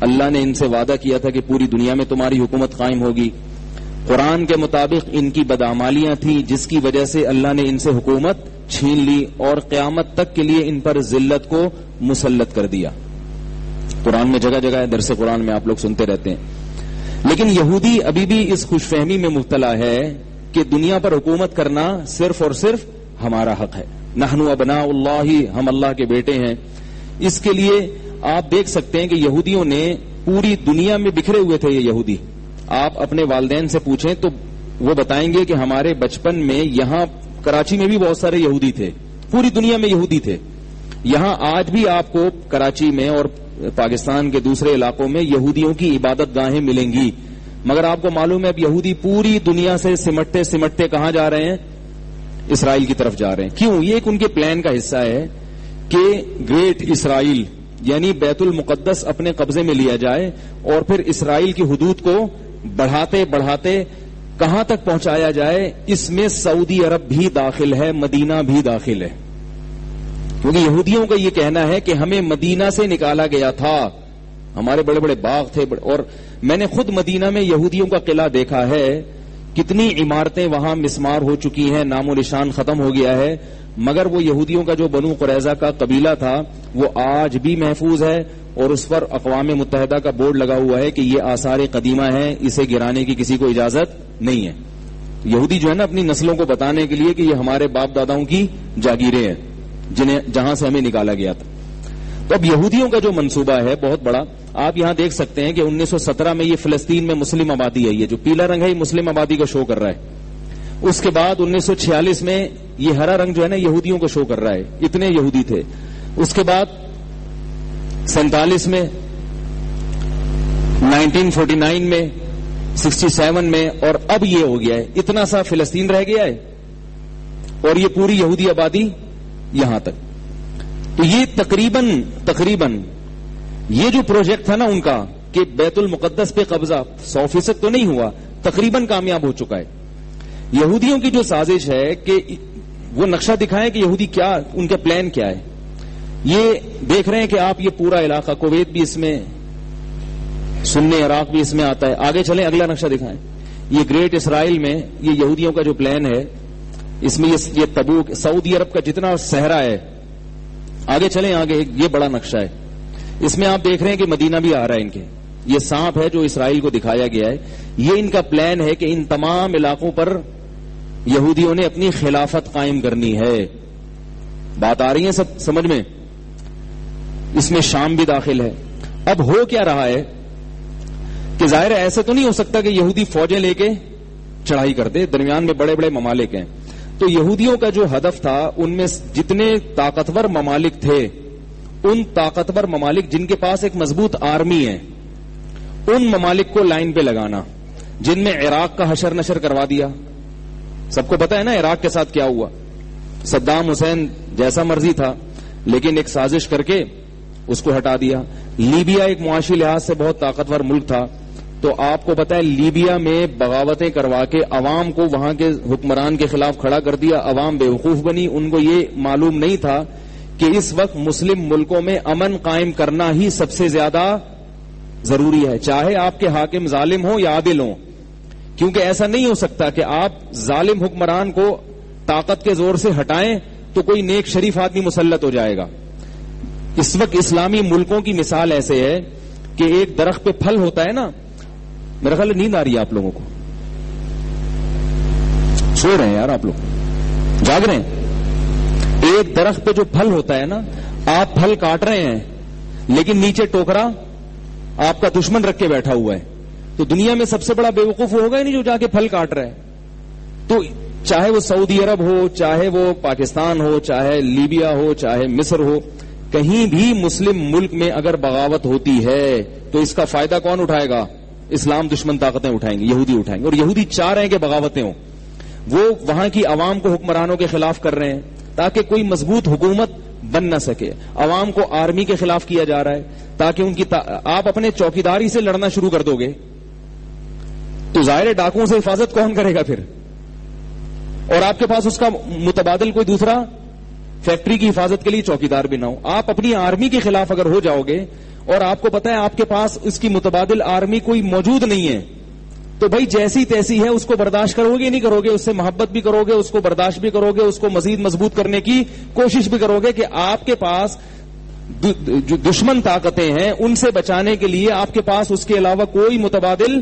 S2: اللہ نے ان سے وعدہ کیا تھا کہ پوری دنیا میں تمہاری حکومت قائم ہوگی. قرآن کے مطابق ان کی بدعمالیاں تھیں جس کی وجہ سے اللہ نے ان سے حکومت چھین لی اور قیامت تک کے لیے ان پر ذلت کو مسلط کر دیا. قرآن میں جگہ جگہ ہے, درس قرآن میں آپ لوگ سنتے رہتے ہیں. لیکن یہودی ابھی بھی اس خوش فہمی میں مبتلا ہے کہ دنیا پر حکومت کرنا صرف اور صرف ہمارا حق ہے. نحن ابناء اللہ, ہم اللہ کے بیٹے ہیں. اس کے لیے آپ دیکھ سکتے ہیں کہ یہودیوں نے پوری دنیا میں بکھرے ہوئے تھے. یہ یہودی آپ اپنے والدین سے پوچھیں تو وہ بتائیں گے کہ ہمارے بچپن میں یہاں کراچی میں بھی بہت سارے یہودی تھے, پوری دنیا میں یہودی تھے. یہاں آج بھی آپ کو کراچی میں اور پاکستان کے دوسرے علاقوں میں یہودیوں کی عبادت گاہیں ملیں گی. مگر آپ کو معلوم ہے اب یہودی پوری دنیا سے سمٹتے سمٹتے کہاں جا رہے ہیں؟ اسرائیل کی طرف جا رہے ہیں. کیوں؟ یہ ایک ان کے پلان کا حصہ ہے کہ گریٹ اسرائیل یعنی بیت المقدس اپنے قبضے میں لیا جائے اور پھر اسرائیل کی حدود کو بڑھاتے بڑھاتے کہاں تک پہنچایا جائے. اس میں سعودی عرب بھی داخل ہے, مدینہ بھی داخل ہے. کیونکہ یہودیوں کا یہ کہنا ہے کہ ہمیں مدینہ سے نکالا گیا تھا, ہمارے بڑے بڑے باغ تھے. اور میں نے خود مدینہ میں یہودیوں کا قلعہ دیکھا ہے, کتنی عمارتیں وہاں مسمار ہو چکی ہیں, نام و نشان ختم ہو گیا ہے, مگر وہ یہودیوں کا جو بنو قریظہ کا قبیلہ تھا وہ آج بھی محفوظ ہے, اور اس پر اقوام متحدہ کا بورڈ لگا ہوا ہے کہ یہ آثار قدیمہ ہیں, اسے گرانے کی کسی کو اجازت نہیں ہے. یہودی جو ہے نا اپنی نسلوں کو بتانے کے لیے کہ یہ ہمارے باپ داداؤں کی جاگیریں ہیں جہاں سے ہمیں نکالا گیا تھا. تو اب یہودیوں کا جو منصوبہ ہے بہت بڑا, آپ یہاں دیکھ سکتے ہیں کہ 1917 میں یہ فلسطین میں مسلم آبادی ہے, یہ جو پیلا رنگ ہے یہ مسلم آبادی کو شو کر رہا ہے. اس کے بعد 1946 میں یہ ہرا رنگ جو ہے نا یہودیوں کو شو کر رہا ہے, اتنے یہودی تھے. اس کے بعد 47 میں, 1949 میں, 67 میں, اور اب یہ ہو گیا ہے, اتنا سا فلسطین رہ گیا ہے اور یہ پوری یہودی آبادی یہاں تک. تو یہ تقریباً یہ جو پروجیکٹ تھا نا ان کا کہ بیت المقدس پہ قبضہ 100% تو نہیں ہوا, تقریباً کامیاب ہو چکا ہے. یہودیوں کی جو سازش ہے کہ وہ نقشہ دکھائیں کہ یہودی کیا, ان کا پلان کیا ہے. یہ دیکھ رہے ہیں کہ آپ یہ پورا علاقہ, کویت بھی اس میں, سنی عراق بھی اس میں آتا ہے. آگے چلیں, اگلا نقشہ دکھائیں. یہ گریٹ اسرائیل میں یہ یہودیوں کا جو پلان ہے, اس میں یہ تبوک, سعودی عرب کا جتنا صحرا ہے. آگے چلیں, آگے یہ بڑا نقشہ ہے, اس میں آپ دیکھ رہے ہیں کہ مدینہ بھی آ رہا ہے ان کے. یہ سانپ ہے جو اسرائیل کو دکھایا گیا ہے. یہ ان کا پلان ہے کہ ان تمام علاقوں پر یہودیوں نے اپنی خلافت قائم کرنی ہے. بات آ رہی ہے سب سمجھ میں؟ اس میں شام بھی داخل ہے. اب ہو کیا رہا ہے کہ ظاہر ہے ایسے تو نہیں ہو سکتا کہ یہودی فوجیں لے کے چڑھائی کر دے, درمیان میں بڑے بڑے ممالک ہیں. تو یہودیوں کا جو ہدف تھا, ان میں جتنے طاقتور ممالک تھے, ان طاقتور ممالک جن کے پاس ایک مضبوط آرمی ہے, ان ممالک کو لائن پہ لگانا, جن میں عراق کا حشر نشر کروا دیا. سب کو پتا ہے نا عراق کے ساتھ کیا ہوا. صدام حسین جیسا مرضی تھا, لیکن ایک سازش کر کے اس کو ہٹا دیا. لیبیا ایک معاشی لحاظ سے بہت طاقتور ملک تھا, تو آپ کو پتا ہے لیبیا میں بغاوتیں کروا کے عوام کو وہاں کے حکمران کے خلاف کھڑا کر دیا. عوام بے وقوف بنی, ان کو یہ معلوم نہیں تھا کہ اس وقت مسلم ملکوں میں امن قائم کرنا ہی سب سے زیادہ ضروری ہے, چاہے آپ کے حاکم ظالم ہوں یا عادل ہوں. کیونکہ ایسا نہیں ہو سکتا کہ آپ ظالم حکمران کو طاقت کے زور سے ہٹائیں تو کوئی نیک شریف آدمی مسلط ہو جائے گا. اس وقت اسلامی ملکوں کی مثال ایسے ہے کہ ایک درخت پہ پھل ہوتا ہے نا, میرا خیال نیند آ رہی ہے آپ لوگوں کو, سو رہے ہیں یار آپ لوگ, جاگ رہے ہیں. ایک درخت پہ جو پھل ہوتا ہے نا, آپ پھل کاٹ رہے ہیں لیکن نیچے ٹوکرا آپ کا دشمن رکھ کے بیٹھا ہوا ہے, تو دنیا میں سب سے بڑا بے وقوف ہوگا ہی نہیں جو جا کے پھل کاٹ رہا ہے. تو چاہے وہ سعودی عرب ہو, چاہے وہ پاکستان ہو, چاہے لیبیا ہو, چاہے مصر ہو, کہیں بھی مسلم ملک میں اگر بغاوت ہوتی ہے تو اس کا فائدہ کون اٹھائے گا؟ اسلام دشمن طاقتیں اٹھائیں گی, یہودی اٹھائیں گے. اور یہودی چاہ رہے ہیں کہ بغاوتیں ہوں. وہ وہاں کی عوام کو حکمرانوں کے خلاف کر رہے ہیں تاکہ کوئی مضبوط حکومت بن نہ سکے. عوام کو آرمی کے خلاف کیا جا رہا ہے تاکہ ان کی آپ اپنے چوکیداری سے لڑنا شروع کر دو گے تو ظاہر ڈاکوؤں سے حفاظت کون کرے گا پھر؟ اور آپ کے پاس اس کا متبادل کوئی دوسرا فیکٹری کی حفاظت کے لیے چوکیدار بھی نہ ہو. آپ اپنی آرمی کے خلاف اگر ہو جاؤ گے اور آپ کو پتا ہے آپ کے پاس اس کی متبادل آرمی کوئی موجود نہیں ہے, تو بھائی جیسی تیسی ہے اس کو برداشت کرو گے نہیں کرو گے, اس سے محبت بھی کرو گے, اس کو برداشت بھی کرو گے, اس کو مزید مضبوط کرنے کی کوشش بھی کرو گے کہ آپ کے پاس جو دشمن طاقتیں ہیں ان سے بچانے کے لیے آپ کے پاس اس کے علاوہ کوئی متبادل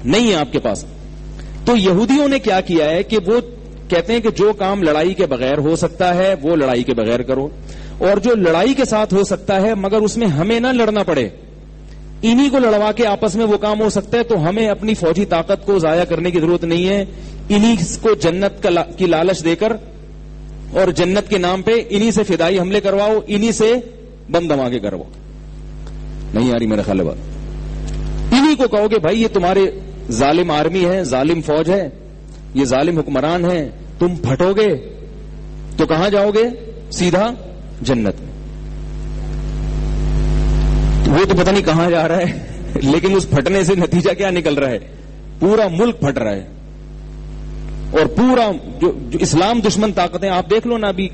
S2: نہیں ہے آپ کے پاس. تو یہودیوں نے کیا کیا ہے کہ وہ کہتے ہیں کہ جو کام لڑائی کے بغیر ہو سکتا ہے وہ لڑائی کے بغیر کرو, اور جو لڑائی کے ساتھ ہو سکتا ہے مگر اس میں ہمیں نہ لڑنا پڑے, انہی کو لڑوا کے آپس میں وہ کام ہو سکتا ہے, تو ہمیں اپنی فوجی طاقت کو ضائع کرنے کی ضرورت نہیں ہے. انہی کو جنت کی لالچ دے کر اور جنت کے نام پہ انہی سے فدائی حملے کرواؤ, انہی سے بم دھماکے کرواؤ. نہیں آ رہی میرا خیال ہے بات؟ انہی کو کہو کہ بھائی یہ تمہارے ظالم آرمی ہے, ظالم فوج ہے, یہ ظالم حکمران ہے, تم پھٹو گے تو کہاں جاؤ گے؟ سیدھا جنت. وہ تو پتہ نہیں کہاں جا رہا ہے لیکن اس پھٹنے سے نتیجہ کیا نکل رہا ہے؟ پورا ملک پھٹ رہا ہے. اور پورا جو اسلام دشمن طاقتیں آپ دیکھ لو نا, ابھی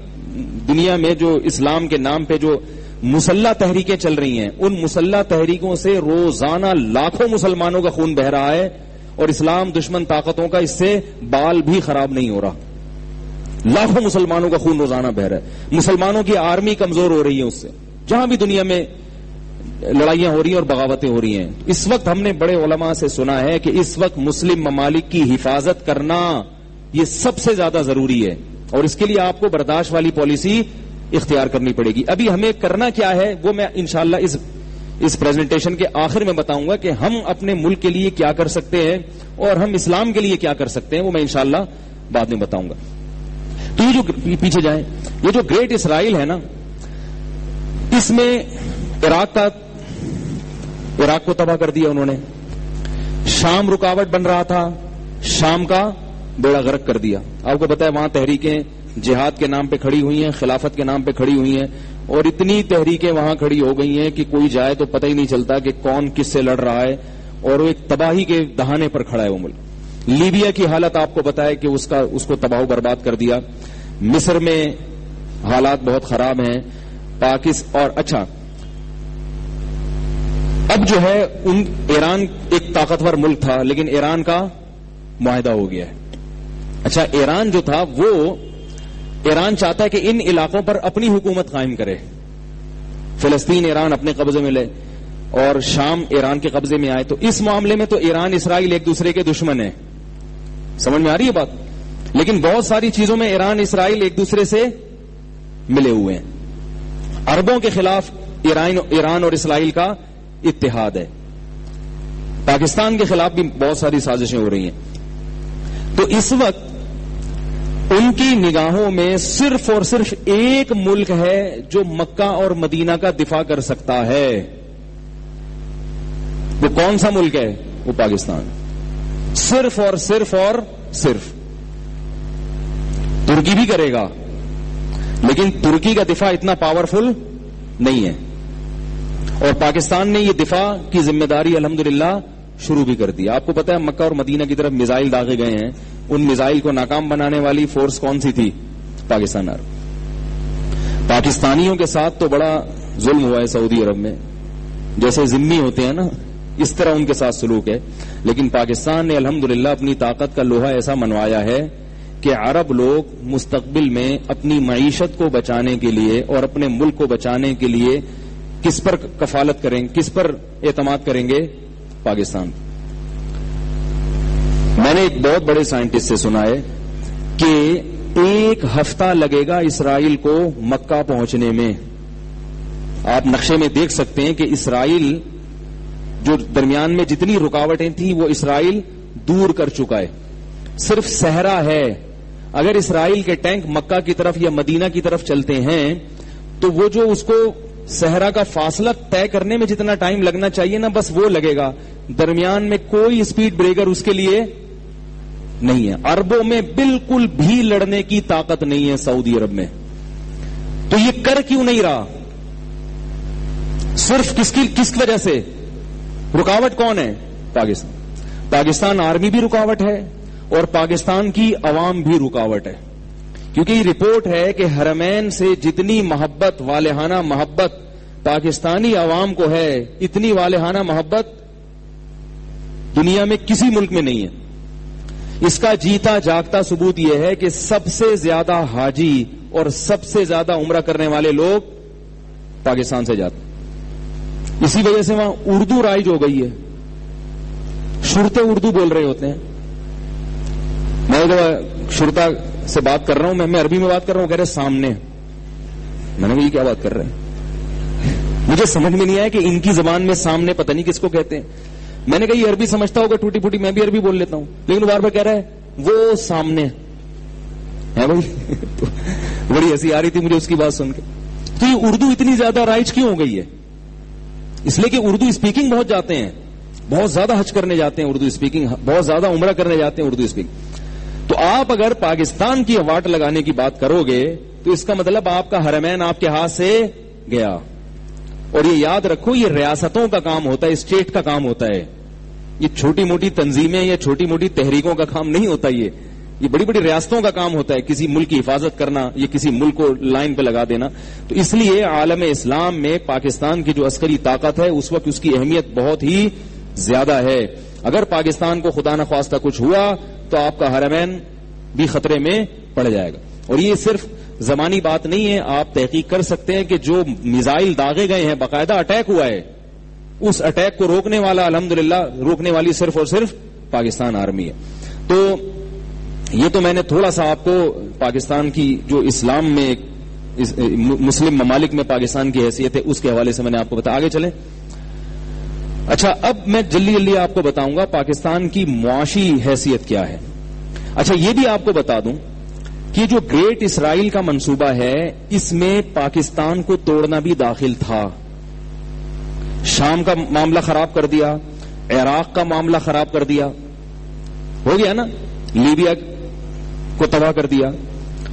S2: دنیا میں جو اسلام کے نام پہ جو مسلح تحریکیں چل رہی ہیں، ان مسلح تحریکوں سے روزانہ لاکھوں مسلمانوں کا خون بہ رہا ہے، اور اسلام دشمن طاقتوں کا اس سے بال بھی خراب نہیں ہو رہا. لاکھوں مسلمانوں کا خون روزانہ بہ رہا ہے. مسلمانوں کی آرمی کمزور ہو رہی ہے اس سے، جہاں بھی دنیا میں لڑائیاں ہو رہی ہیں اور بغاوتیں ہو رہی ہیں. اس وقت ہم نے بڑے علماء سے سنا ہے کہ اس وقت مسلم ممالک کی حفاظت کرنا یہ سب سے زیادہ ضروری ہے، اور اس کے لیے آپ کو برداشت والی پالیسی اختیار کرنی پڑے گی. ابھی ہمیں کرنا کیا ہے وہ میں انشاءاللہ اس پریزنٹیشن کے آخر میں بتاؤں گا کہ ہم اپنے ملک کے لیے کیا کر سکتے ہیں اور ہم اسلام کے لیے کیا کر سکتے ہیں، وہ میں انشاءاللہ بعد میں بتاؤں گا. تو یہ جو پیچھے جائیں، یہ جو گریٹ اسرائیل ہے نا، اس میں عراق کو تباہ کر دیا انہوں نے. شام رکاوٹ بن رہا تھا، شام کا بیڑا غرق کر دیا. آپ کو پتا ہے وہاں تحریکیں جہاد کے نام پہ کھڑی ہوئی ہیں، خلافت کے نام پہ کھڑی ہوئی ہیں، اور اتنی تحریکیں وہاں کھڑی ہو گئی ہیں کہ کوئی جائے تو پتہ ہی نہیں چلتا کہ کون کس سے لڑ رہا ہے، اور وہ ایک تباہی کے دہانے پر کھڑا ہے وہ ملک. لیبیا کی حالت آپ کو پتا ہے کہ اس کو تباہ و برباد کر دیا. مصر میں حالات بہت خراب ہیں. اور اچھا اب جو ہے ایران ایک طاقتور ملک تھا، لیکن ایران کا معاہدہ ہو گیا ہے. اچھا ایران جو تھا وہ ایران چاہتا ہے کہ ان علاقوں پر اپنی حکومت قائم کرے. فلسطین ایران اپنے قبضے میں لے اور شام ایران کے قبضے میں آئے. تو اس معاملے میں تو ایران اسرائیل ایک دوسرے کے دشمن ہیں. سمجھ میں آ رہی ہے بات؟ لیکن بہت ساری چیزوں میں ایران اسرائیل ایک دوسرے سے ملے ہوئے ہیں. عربوں کے خلاف ایران اور اسرائیل کا اتحاد ہے. پاکستان کے خلاف بھی بہت ساری سازشیں ہو رہی ہیں. تو اس وقت ان کی نگاہوں میں صرف اور صرف ایک ملک ہے جو مکہ اور مدینہ کا دفاع کر سکتا ہے. وہ کون سا ملک ہے؟ وہ پاکستان. صرف اور صرف ترکی بھی کرے گا، لیکن ترکی کا دفاع اتنا پاورفل نہیں ہے. اور پاکستان نے یہ دفاع کی ذمہ داری الحمدللہ شروع بھی کر دی. آپ کو پتا ہے مکہ اور مدینہ کی طرف میزائل داغے گئے ہیں. ان میزائل کو ناکام بنانے والی فورس کون سی تھی؟ پاکستان عرب. پاکستانیوں کے ساتھ تو بڑا ظلم ہوا ہے سعودی عرب میں، جیسے ذمہ ہوتے ہیں نا اس طرح ان کے ساتھ سلوک ہے. لیکن پاکستان نے الحمدللہ اپنی طاقت کا لوہا ایسا منوایا ہے کہ عرب لوگ مستقبل میں اپنی معیشت کو بچانے کے لیے اور اپنے ملک کو بچانے کے لیے کس پر کفالت کریں گے، کس پر اعتماد کریں گے؟ پاکستان. میں نے ایک بہت بڑے سائنٹسٹ سے سنا ہے کہ 1 ہفتہ لگے گا اسرائیل کو مکہ پہنچنے میں. آپ نقشے میں دیکھ سکتے ہیں کہ اسرائیل جو درمیان میں جتنی رکاوٹیں تھیں وہ اسرائیل دور کر چکا ہے. صرف صحرا ہے. اگر اسرائیل کے ٹینک مکہ کی طرف یا مدینہ کی طرف چلتے ہیں تو وہ جو اس کو صحرا کا فاصلہ طے کرنے میں جتنا ٹائم لگنا چاہیے نا بس وہ لگے گا. درمیان میں کوئی اسپیڈ بریکر اس کے لیے نہیں ہے. عربوں میں بالکل بھی لڑنے کی طاقت نہیں ہے سعودی عرب میں. تو یہ کر کیوں نہیں رہا؟ صرف کس وجہ سے؟ رکاوٹ کون ہے؟ پاکستان. پاکستان آرمی بھی رکاوٹ ہے اور پاکستان کی عوام بھی رکاوٹ ہے. کیونکہ یہ رپورٹ ہے کہ حرمین سے جتنی محبت، والہانہ محبت پاکستانی عوام کو ہے، اتنی والہانہ محبت دنیا میں کسی ملک میں نہیں ہے. اس کا جیتا جاگتا ثبوت یہ ہے کہ سب سے زیادہ حاجی اور سب سے زیادہ عمرہ کرنے والے لوگ پاکستان سے جاتے. اسی وجہ سے وہاں اردو رائج ہو گئی ہے. شرطے اردو بول رہے ہوتے ہیں. میں جو شرطا سے بات کر رہا ہوں، میں عربی میں بات کر رہا ہوں، کہہ رہے سامنے. میں نے یہ کیا بات کر رہے ہیں؟ مجھے سمجھ میں نہیں آیا کہ ان کی زبان میں سامنے پتہ نہیں کس کو کہتے ہیں. میں نے کہا یہ عربی سمجھتا ہوگا ٹوٹی پھوٹی، میں بھی عربی بول لیتا ہوں، لیکن وہ بار بار کہہ رہا ہے وہ سامنے ہے. بڑی ہنسی آ رہی تھی مجھے اس کی بات سن کے. تو یہ اردو اتنی زیادہ رائج کیوں ہو گئی ہے؟ اس لیے کہ اردو اسپیکنگ بہت جاتے ہیں، بہت زیادہ حج کرنے جاتے ہیں اردو اسپیکنگ، بہت زیادہ عمرہ کرنے جاتے ہیں اردو اسپیکنگ. تو آپ اگر پاکستان کی واٹ لگانے کی بات کرو گے تو اس کا مطلب آپ کا حرمین آپ کے ہاتھ سے گیا. اور یہ یاد رکھو یہ ریاستوں کا کام ہوتا ہے، اسٹیٹ کا کام ہوتا ہے. یہ چھوٹی موٹی تنظیمیں یا چھوٹی موٹی تحریکوں کا کام نہیں ہوتا. یہ بڑی بڑی ریاستوں کا کام ہوتا ہے کسی ملک کی حفاظت کرنا یا کسی ملک کو لائن پہ لگا دینا. تو اس لیے عالم اسلام میں پاکستان کی جو عسکری طاقت ہے اس وقت اس کی اہمیت بہت ہی زیادہ ہے. اگر پاکستان کو خدا نخواستہ کچھ ہوا تو آپ کا حرمین بھی خطرے میں پڑ جائے گا. اور یہ صرف زمانی بات نہیں ہے, آپ تحقیق کر سکتے ہیں کہ جو میزائل داغے گئے ہیں, باقاعدہ اٹیک ہوا ہے, اس اٹیک کو روکنے والا الحمدللہ روکنے والی صرف اور صرف پاکستان آرمی ہے. تو یہ تو میں نے تھوڑا سا آپ کو پاکستان کی جو اسلام میں مسلم ممالک میں پاکستان کی حیثیت ہے اس کے حوالے سے میں نے آپ کو بتایا. آگے چلیں. اچھا, اب میں جلدی آپ کو بتاؤں گا پاکستان کی معاشی حیثیت کیا ہے. اچھا, یہ بھی آپ کو بتا دوں کہ جو گریٹ اسرائیل کا منصوبہ ہے اس میں پاکستان کو توڑنا بھی داخل تھا. شام کا معاملہ خراب کر دیا, عراق کا معاملہ خراب کر دیا, ہو گیا نا, لیبیا کو تباہ کر دیا.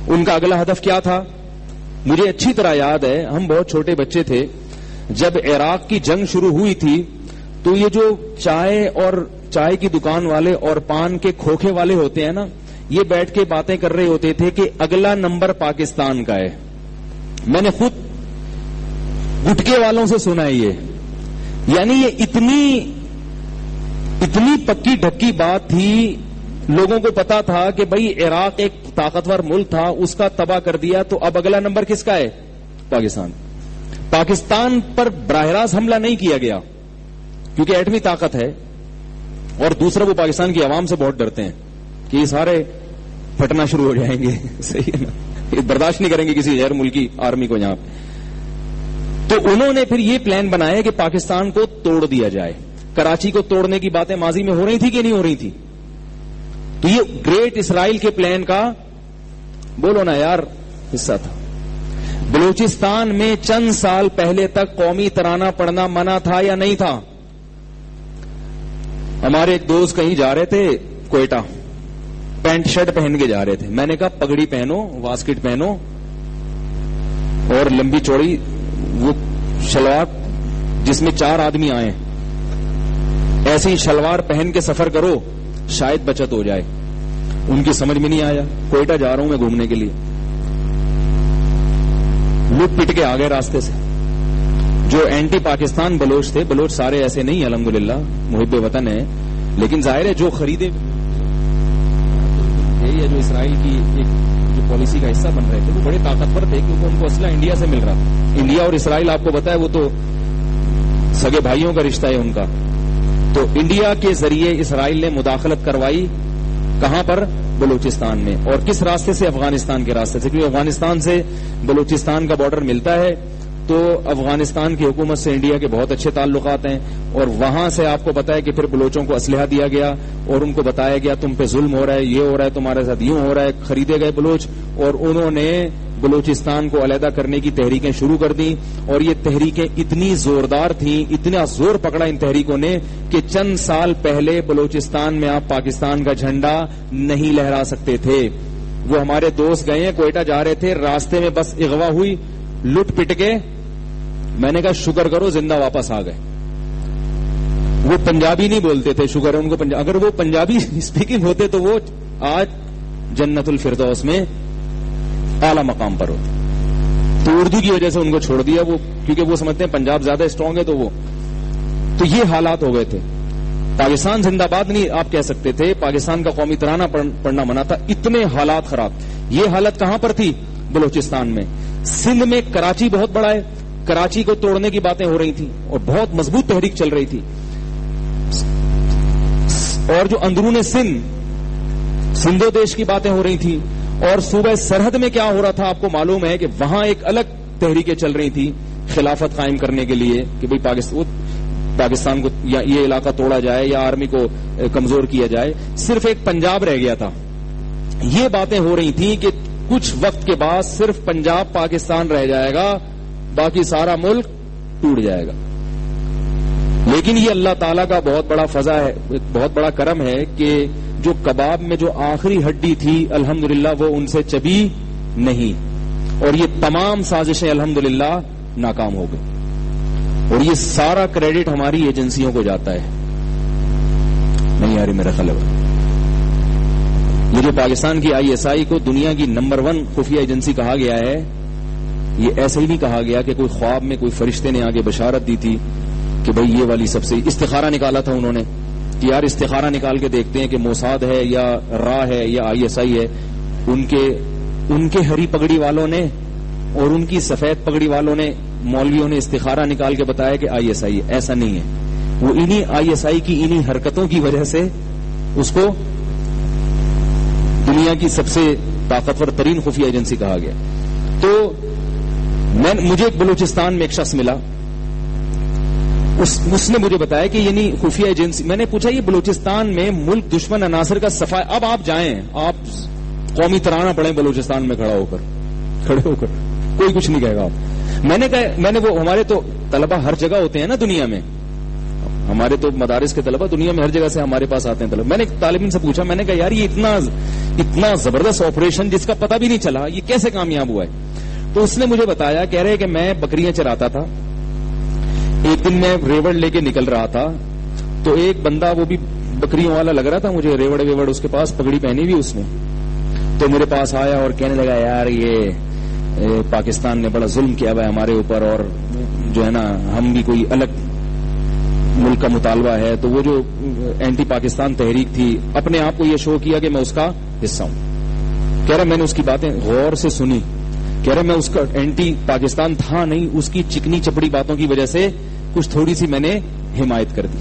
S2: ان کا اگلا ہدف کیا تھا مجھے اچھی طرح یاد ہے, ہم بہت چھوٹے بچے تھے جب عراق کی جنگ شروع ہوئی تھی تو یہ جو چائے کی دکان والے اور پان کے کھوکھے والے ہوتے ہیں نا, یہ بیٹھ کے باتیں کر رہے ہوتے تھے کہ اگلا نمبر پاکستان کا ہے. میں نے خود گٹکے والوں سے سنا ہے یہ, یعنی یہ اتنی پکی ڈھکی بات تھی, لوگوں کو پتا تھا کہ بھئی عراق ایک طاقتور ملک تھا, اس کا تباہ کر دیا تو اب اگلا نمبر کس کا ہے, پاکستان. پاکستان پر براہ راست حملہ نہیں کیا گیا کیونکہ ایٹمی طاقت ہے, اور دوسرا وہ پاکستان کی عوام سے بہت ڈرتے ہیں کہ یہ سارے پھٹنا شروع ہو جائیں گے. صحیح ہے نا, یہ برداشت نہیں کریں گے کسی غیر ملکی آرمی کو یہاں. تو انہوں نے پھر یہ پلان بنایا کہ پاکستان کو توڑ دیا جائے. کراچی کو توڑنے کی باتیں ماضی میں ہو رہی تھی کہ نہیں ہو رہی تھی؟ تو یہ گریٹ اسرائیل کے پلان کا بولو نا یار حصہ تھا. بلوچستان میں چند سال پہلے تک قومی ترانہ پڑھنا منع تھا یا نہیں تھا؟ ہمارے ایک دوست کہیں جا رہے تھے کوئٹہ, پینٹ شرٹ پہن کے جا رہے تھے. میں نے کہا پگڑی پہنو, واسکٹ پہنو اور لمبی چوڑی وہ شلوار جس میں 4 آدمی آئے, ایسی شلوار پہن کے سفر کرو شاید بچت ہو جائے. ان کی سمجھ میں نہیں آیا. کوئٹہ جا رہا ہوں میں گھومنے کے لیے, لٹ پٹ کے آ گئے راستے سے. جو اینٹی پاکستان بلوچ تھے, بلوچ سارے ایسے نہیں الحمدللہ محب وطن ہیں, لیکن ظاہر ہے جو خریدے یا جو اسرائیل کی ایک جو پالیسی کا حصہ بن رہے تھے وہ بڑے طاقتور تھے کیونکہ ان کو اسلحہ انڈیا سے مل رہا تھا. انڈیا اور اسرائیل آپ کو پتا ہے وہ تو سگے بھائیوں کا رشتہ ہے ان کا. تو انڈیا کے ذریعے اسرائیل نے مداخلت کروائی کہاں پر؟ بلوچستان میں. اور کس راستے سے؟ افغانستان کے راستے سے, کیونکہ افغانستان سے بلوچستان کا بارڈر ملتا ہے. تو افغانستان کی حکومت سے انڈیا کے بہت اچھے تعلقات ہیں, اور وہاں سے آپ کو پتا ہے کہ پھر بلوچوں کو اسلحہ دیا گیا اور ان کو بتایا گیا تم پہ ظلم ہو رہا ہے, یہ ہو رہا ہے, تمہارے ساتھ یوں ہو رہا ہے. خریدے گئے بلوچ اور انہوں نے بلوچستان کو علیحدہ کرنے کی تحریکیں شروع کر دیں. اور یہ تحریکیں اتنی زوردار تھیں, اتنا زور پکڑا ان تحریکوں نے کہ چند سال پہلے بلوچستان میں آپ پاکستان کا جھنڈا نہیں لہرا سکتے تھے. وہ ہمارے دوست گئے ہیں, کوئٹہ جا رہے تھے, راستے میں بس اغوا ہوئی, لٹ پٹ کے. میں نے کہا شکر کرو زندہ واپس آ گئے. وہ پنجابی نہیں بولتے تھے, شکر ہے ان کو اگر وہ پنجابی اسپیکنگ ہوتے تو وہ آج جنت الفردوس میں اعلی مقام پر ہوتے. تو اردو کی وجہ سے ان کو چھوڑ دیا وہ, کیونکہ وہ سمجھتے ہیں پنجاب زیادہ اسٹرانگ ہے. تو یہ حالات ہو گئے تھے. پاکستان زندہ باد نہیں آپ کہہ سکتے تھے, پاکستان کا قومی ترانہ پڑھنا منع تھا. اتنے حالات خراب. یہ حالت کہاں پر تھی؟ بلوچستان میں. سندھ میں کراچی بہت بڑا ہے, کراچی کو توڑنے کی باتیں ہو رہی تھیں اور بہت مضبوط تحریک چل رہی تھی. اور جو اندرون سندھ و دیش کی باتیں ہو رہی تھیں, اور صوبہ سرحد میں کیا ہو رہا تھا آپ کو معلوم ہے کہ وہاں ایک الگ تحریکیں چل رہی تھی خلافت قائم کرنے کے لیے کہ بھئی پاکستان کو یا یہ علاقہ توڑا جائے یا آرمی کو کمزور کیا جائے. صرف ایک پنجاب رہ گیا تھا. یہ باتیں ہو رہی تھیں کہ کچھ وقت کے بعد صرف پنجاب پاکستان رہ جائے گا, باقی سارا ملک ٹوٹ جائے گا. لیکن یہ اللہ تعالیٰ کا بہت بڑا فضل ہے, بہت بڑا کرم ہے کہ جو کباب میں جو آخری ہڈی تھی الحمدللہ وہ ان سے چبی نہیں, اور یہ تمام سازشیں الحمدللہ ناکام ہو گئی. اور یہ سارا کریڈٹ ہماری ایجنسیوں کو جاتا ہے. نہیں یاری میرا خیال ہے. یہ جو پاکستان کی ISI کو دنیا کی نمبر 1 خفیہ ایجنسی کہا گیا ہے، یہ ایسے ہی نہیں کہا گیا کہ کوئی خواب میں کوئی فرشتے نے آگے بشارت دی تھی کہ بھئی یہ والی سب سے استخارہ نکالا تھا انہوں نے کہ یار استخارہ نکال کے دیکھتے ہیں کہ موساد ہے یا را ہے یا ISI ہے. ان کے ہری پگڑی والوں نے اور ان کی سفید پگڑی والوں نے مولویوں نے استخارہ نکال کے بتایا کہ ISI ہے. ایسا نہیں ہے. وہ انہی ISI کی انہی حرکتوں کی وجہ سے اس کو دنیا کی سب سے طاقتور ترین خفیہ ایجنسی کہا گیا. تو مجھے ایک بلوچستان میں ایک شخص ملا، اس نے مجھے بتایا کہ یعنی خفیہ ایجنسی. میں نے پوچھا یہ بلوچستان میں ملک دشمن عناصر کا صفائی، اب آپ جائیں، آپ قومی ترانہ پڑھیں بلوچستان میں کھڑے ہو کر کوئی کچھ نہیں کہے گا. میں نے وہ ہمارے تو طلبہ ہر جگہ ہوتے ہیں نا دنیا میں، ہمارے تو مدارس کے طلبہ دنیا میں ہر جگہ سے ہمارے پاس آتے ہیں طلبہ. میں نے ایک طالب علم سے پوچھا، میں نے کہا یار یہ اتنا زبردست آپریشن جس کا پتہ بھی نہیں چلا، یہ کیسے کامیاب ہوا ہے؟ تو اس نے مجھے بتایا، کہہ رہے کہ میں بکریاں چراتا تھا، ایک دن میں ریوڑ لے کے نکل رہا تھا تو ایک بندہ وہ بھی بکریوں والا لگ رہا تھا مجھے، ریوڑ اس کے پاس پگڑی پہنی ہوئی اس نے، تو میرے پاس آیا اور کہنے لگا یار یہ پاکستان نے بڑا ظلم کیا ہوا ہے ہمارے اوپر، اور جو ہے نا ہم بھی کوئی الگ ملک کا مطالبہ ہے. تو وہ جو اینٹی پاکستان تحریک تھی اپنے آپ کو یہ شو کیا کہ میں اس کا حصہ ہوں. کہہ رہا میں نے اس کی باتیں غور سے سنی، کہہ رہا میں اس کا اینٹی پاکستان تھا نہیں، اس کی چکنی چپڑی باتوں کی وجہ سے کچھ تھوڑی سی میں نے حمایت کر دی.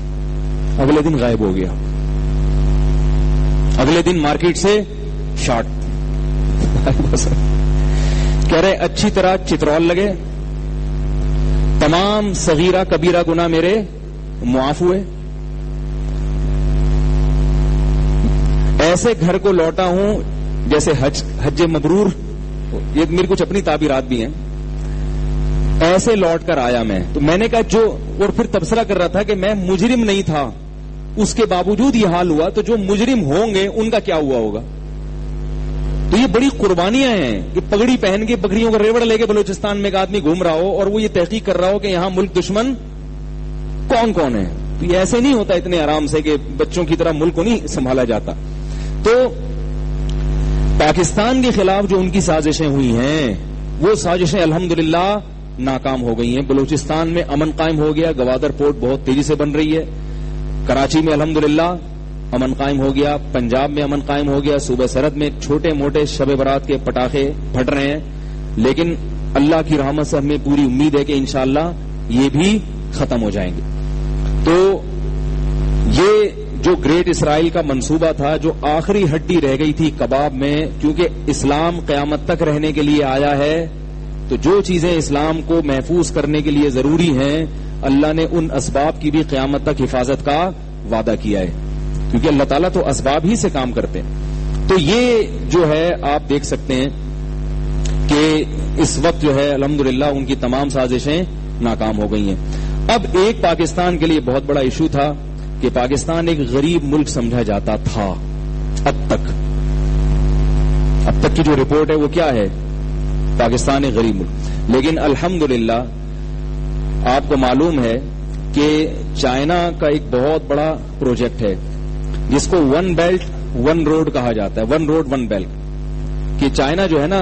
S2: اگلے دن غائب ہو گیا، اگلے دن مارکیٹ سے شارٹ. کہہ رہے اچھی طرح چترول لگے، تمام صغیرہ کبیرہ گناہ میرے معاف ہوئے. ایسے گھر کو لوٹا ہوں جیسے حج مبرور، یہ میری کچھ اپنی تعبیرات بھی ہیں، ایسے لوٹ کر آیا میں. تو میں نے کہا جو، اور پھر تبصرہ کر رہا تھا کہ میں مجرم نہیں تھا، اس کے باوجود یہ حال ہوا، تو جو مجرم ہوں گے ان کا کیا ہوا ہوگا؟ تو یہ بڑی قربانیاں ہیں کہ پگڑی پہن کے بکریوں کا ریوڑ لے کے بلوچستان میں ایک آدمی گھوم رہا ہو اور وہ یہ تحقیق کر رہا ہو کہ یہاں ملک دشمن کون کون ہے. تو یہ ایسے نہیں ہوتا اتنے آرام سے کہ بچوں کی طرح ملک کو نہیں سنبھالا جاتا. تو پاکستان کے خلاف جو ان کی سازشیں ہوئی ہیں وہ سازشیں الحمدللہ ناکام ہو گئی ہیں. بلوچستان میں امن قائم ہو گیا، گوادر پورٹ بہت تیزی سے بن رہی ہے، کراچی میں الحمدللہ امن قائم ہو گیا، پنجاب میں امن قائم ہو گیا، صوبہ سرحد میں چھوٹے موٹے شب برات کے پٹاخے پھٹ رہے ہیں، لیکن اللہ کی رحمت سے ہمیں پوری امید ہے کہ انشاءاللہ یہ بھی ختم ہو جائیں گے. تو یہ جو گریٹ اسرائیل کا منصوبہ تھا، جو آخری ہڈی رہ گئی تھی کباب میں، کیونکہ اسلام قیامت تک رہنے کے لیے آیا ہے، تو جو چیزیں اسلام کو محفوظ کرنے کے لیے ضروری ہیں اللہ نے ان اسباب کی بھی قیامت تک حفاظت کا وعدہ کیا ہے، کیونکہ اللہ تعالیٰ تو اسباب ہی سے کام کرتے ہیں. تو یہ جو ہے آپ دیکھ سکتے ہیں کہ اس وقت جو ہے الحمدللہ ان کی تمام سازشیں ناکام ہو گئی ہیں. اب ایک پاکستان کے لیے بہت بڑا ایشو تھا کہ پاکستان ایک غریب ملک سمجھا جاتا تھا اب تک کی جو رپورٹ ہے وہ کیا ہے؟ پاکستان ایک غریب ملک. لیکن الحمدللہ آپ کو معلوم ہے کہ چائنا کا ایک بہت بڑا پروجیکٹ ہے جس کو ون بیلٹ ون روڈ کہا جاتا ہے، ون روڈ ون بیلٹ. کہ چائنا جو ہے نا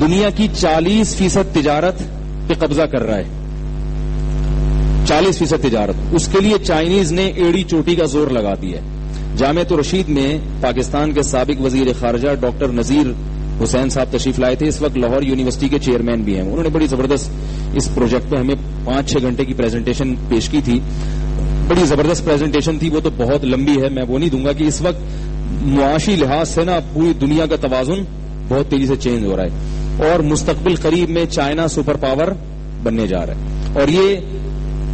S2: دنیا کی 40% تجارت پہ قبضہ کر رہا ہے، 40% تجارت. اس کے لیے چائنیز نے ایڑی چوٹی کا زور لگا دیا ہے. جامعۃ الرشید میں پاکستان کے سابق وزیر خارجہ ڈاکٹر نذیر حسین صاحب تشریف لائے تھے، اس وقت لاہور یونیورسٹی کے چیئرمین بھی ہیں. انہوں نے بڑی زبردست اس پروجیکٹ پہ ہمیں 5-6 گھنٹے کی پریزنٹیشن پیش کی تھی. بڑی زبردست پریزنٹیشن تھی، وہ تو بہت لمبی ہے، میں وہ نہیں دوں گا. کہ اس وقت معاشی لحاظ سے نا پوری دنیا کا توازن بہت تیزی سے چینج ہو رہا ہے اور مستقبل قریب میں چائنا سپر پاور بننے جا رہا ہے. اور یہ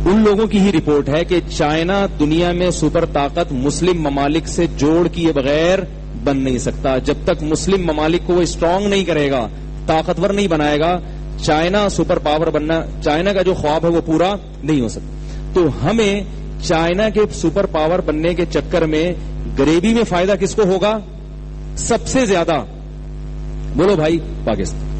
S2: ان لوگوں کی ہی رپورٹ ہے کہ چائنا دنیا میں سپر طاقت مسلم ممالک سے جوڑ کیے بغیر بن نہیں سکتا. جب تک مسلم ممالک کو وہ اسٹرانگ نہیں کرے گا، طاقتور نہیں بنائے گا، چائنا سپر پاور بننا، چائنا کا جو خواب ہے وہ پورا نہیں ہو سکتا. تو ہمیں چائنا کے سپر پاور بننے کے چکر میں غریبی میں فائدہ کس کو ہوگا؟ سب سے زیادہ بولو بھائی پاکستان.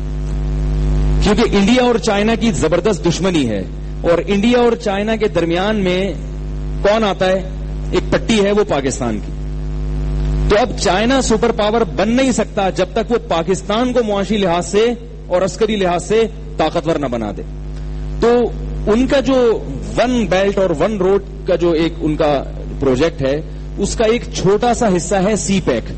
S2: کیونکہ انڈیا اور چائنا کی زبردست دشمنی ہے اور انڈیا اور چائنا کے درمیان میں کون آتا ہے؟ ایک پٹی ہے وہ پاکستان کی. تو اب چائنا سپر پاور بن نہیں سکتا جب تک وہ پاکستان کو معاشی لحاظ سے اور عسکری لحاظ سے طاقتور نہ بنا دے. تو ان کا جو ون بیلٹ اور ون روڈ کا جو ایک ان کا پروجیکٹ ہے اس کا ایک چھوٹا سا حصہ ہے سی پیک.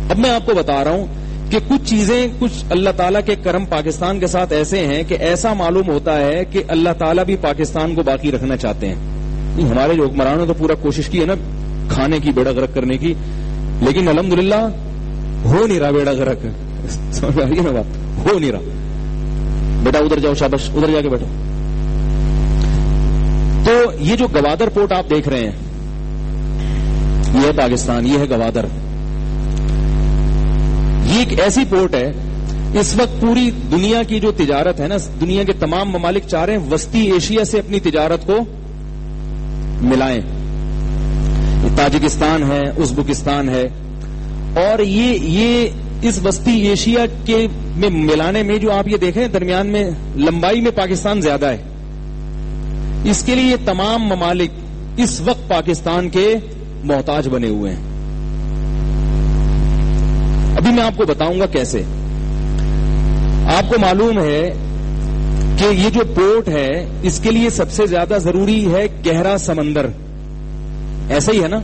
S2: اب میں آپ کو بتا رہا ہوں کہ کچھ چیزیں کچھ اللہ تعالیٰ کے کرم پاکستان کے ساتھ ایسے ہیں کہ ایسا معلوم ہوتا ہے کہ اللہ تعالیٰ بھی پاکستان کو باقی رکھنا چاہتے ہیں. ہمارے جو حکمرانوں نے تو پورا کوشش کی ہے نا کھانے کی بیڑا غرق کرنے کی, لیکن الحمدللہ ہو نہیں رہا بیڑا غرق. سمجھ آ رہی ہے نا بات, ہو نہیں رہا. بیٹا ادھر جاؤ, شاباش, ادھر جا کے بیٹھو. تو یہ جو گوادر پورٹ آپ دیکھ رہے ہیں یہ ہے پاکستان, یہ ہے گوادر. یہ ایک ایسی پورٹ ہے اس وقت پوری دنیا کی جو تجارت ہے نا, دنیا کے تمام ممالک چاہ رہے ہیں وسطی ایشیا سے اپنی تجارت کو ملائیں. تاجکستان ہے, ازبکستان ہے, اور یہ اس وسطی ایشیا کے میں ملانے میں جو آپ یہ دیکھیں درمیان میں لمبائی میں پاکستان زیادہ ہے. اس کے لیے یہ تمام ممالک اس وقت پاکستان کے محتاج بنے ہوئے ہیں. ابھی میں آپ کو بتاؤں گا کیسے. آپ کو معلوم ہے کہ یہ جو پورٹ ہے اس کے لیے سب سے زیادہ ضروری ہے گہرا سمندر. ایسا ہی ہے نا.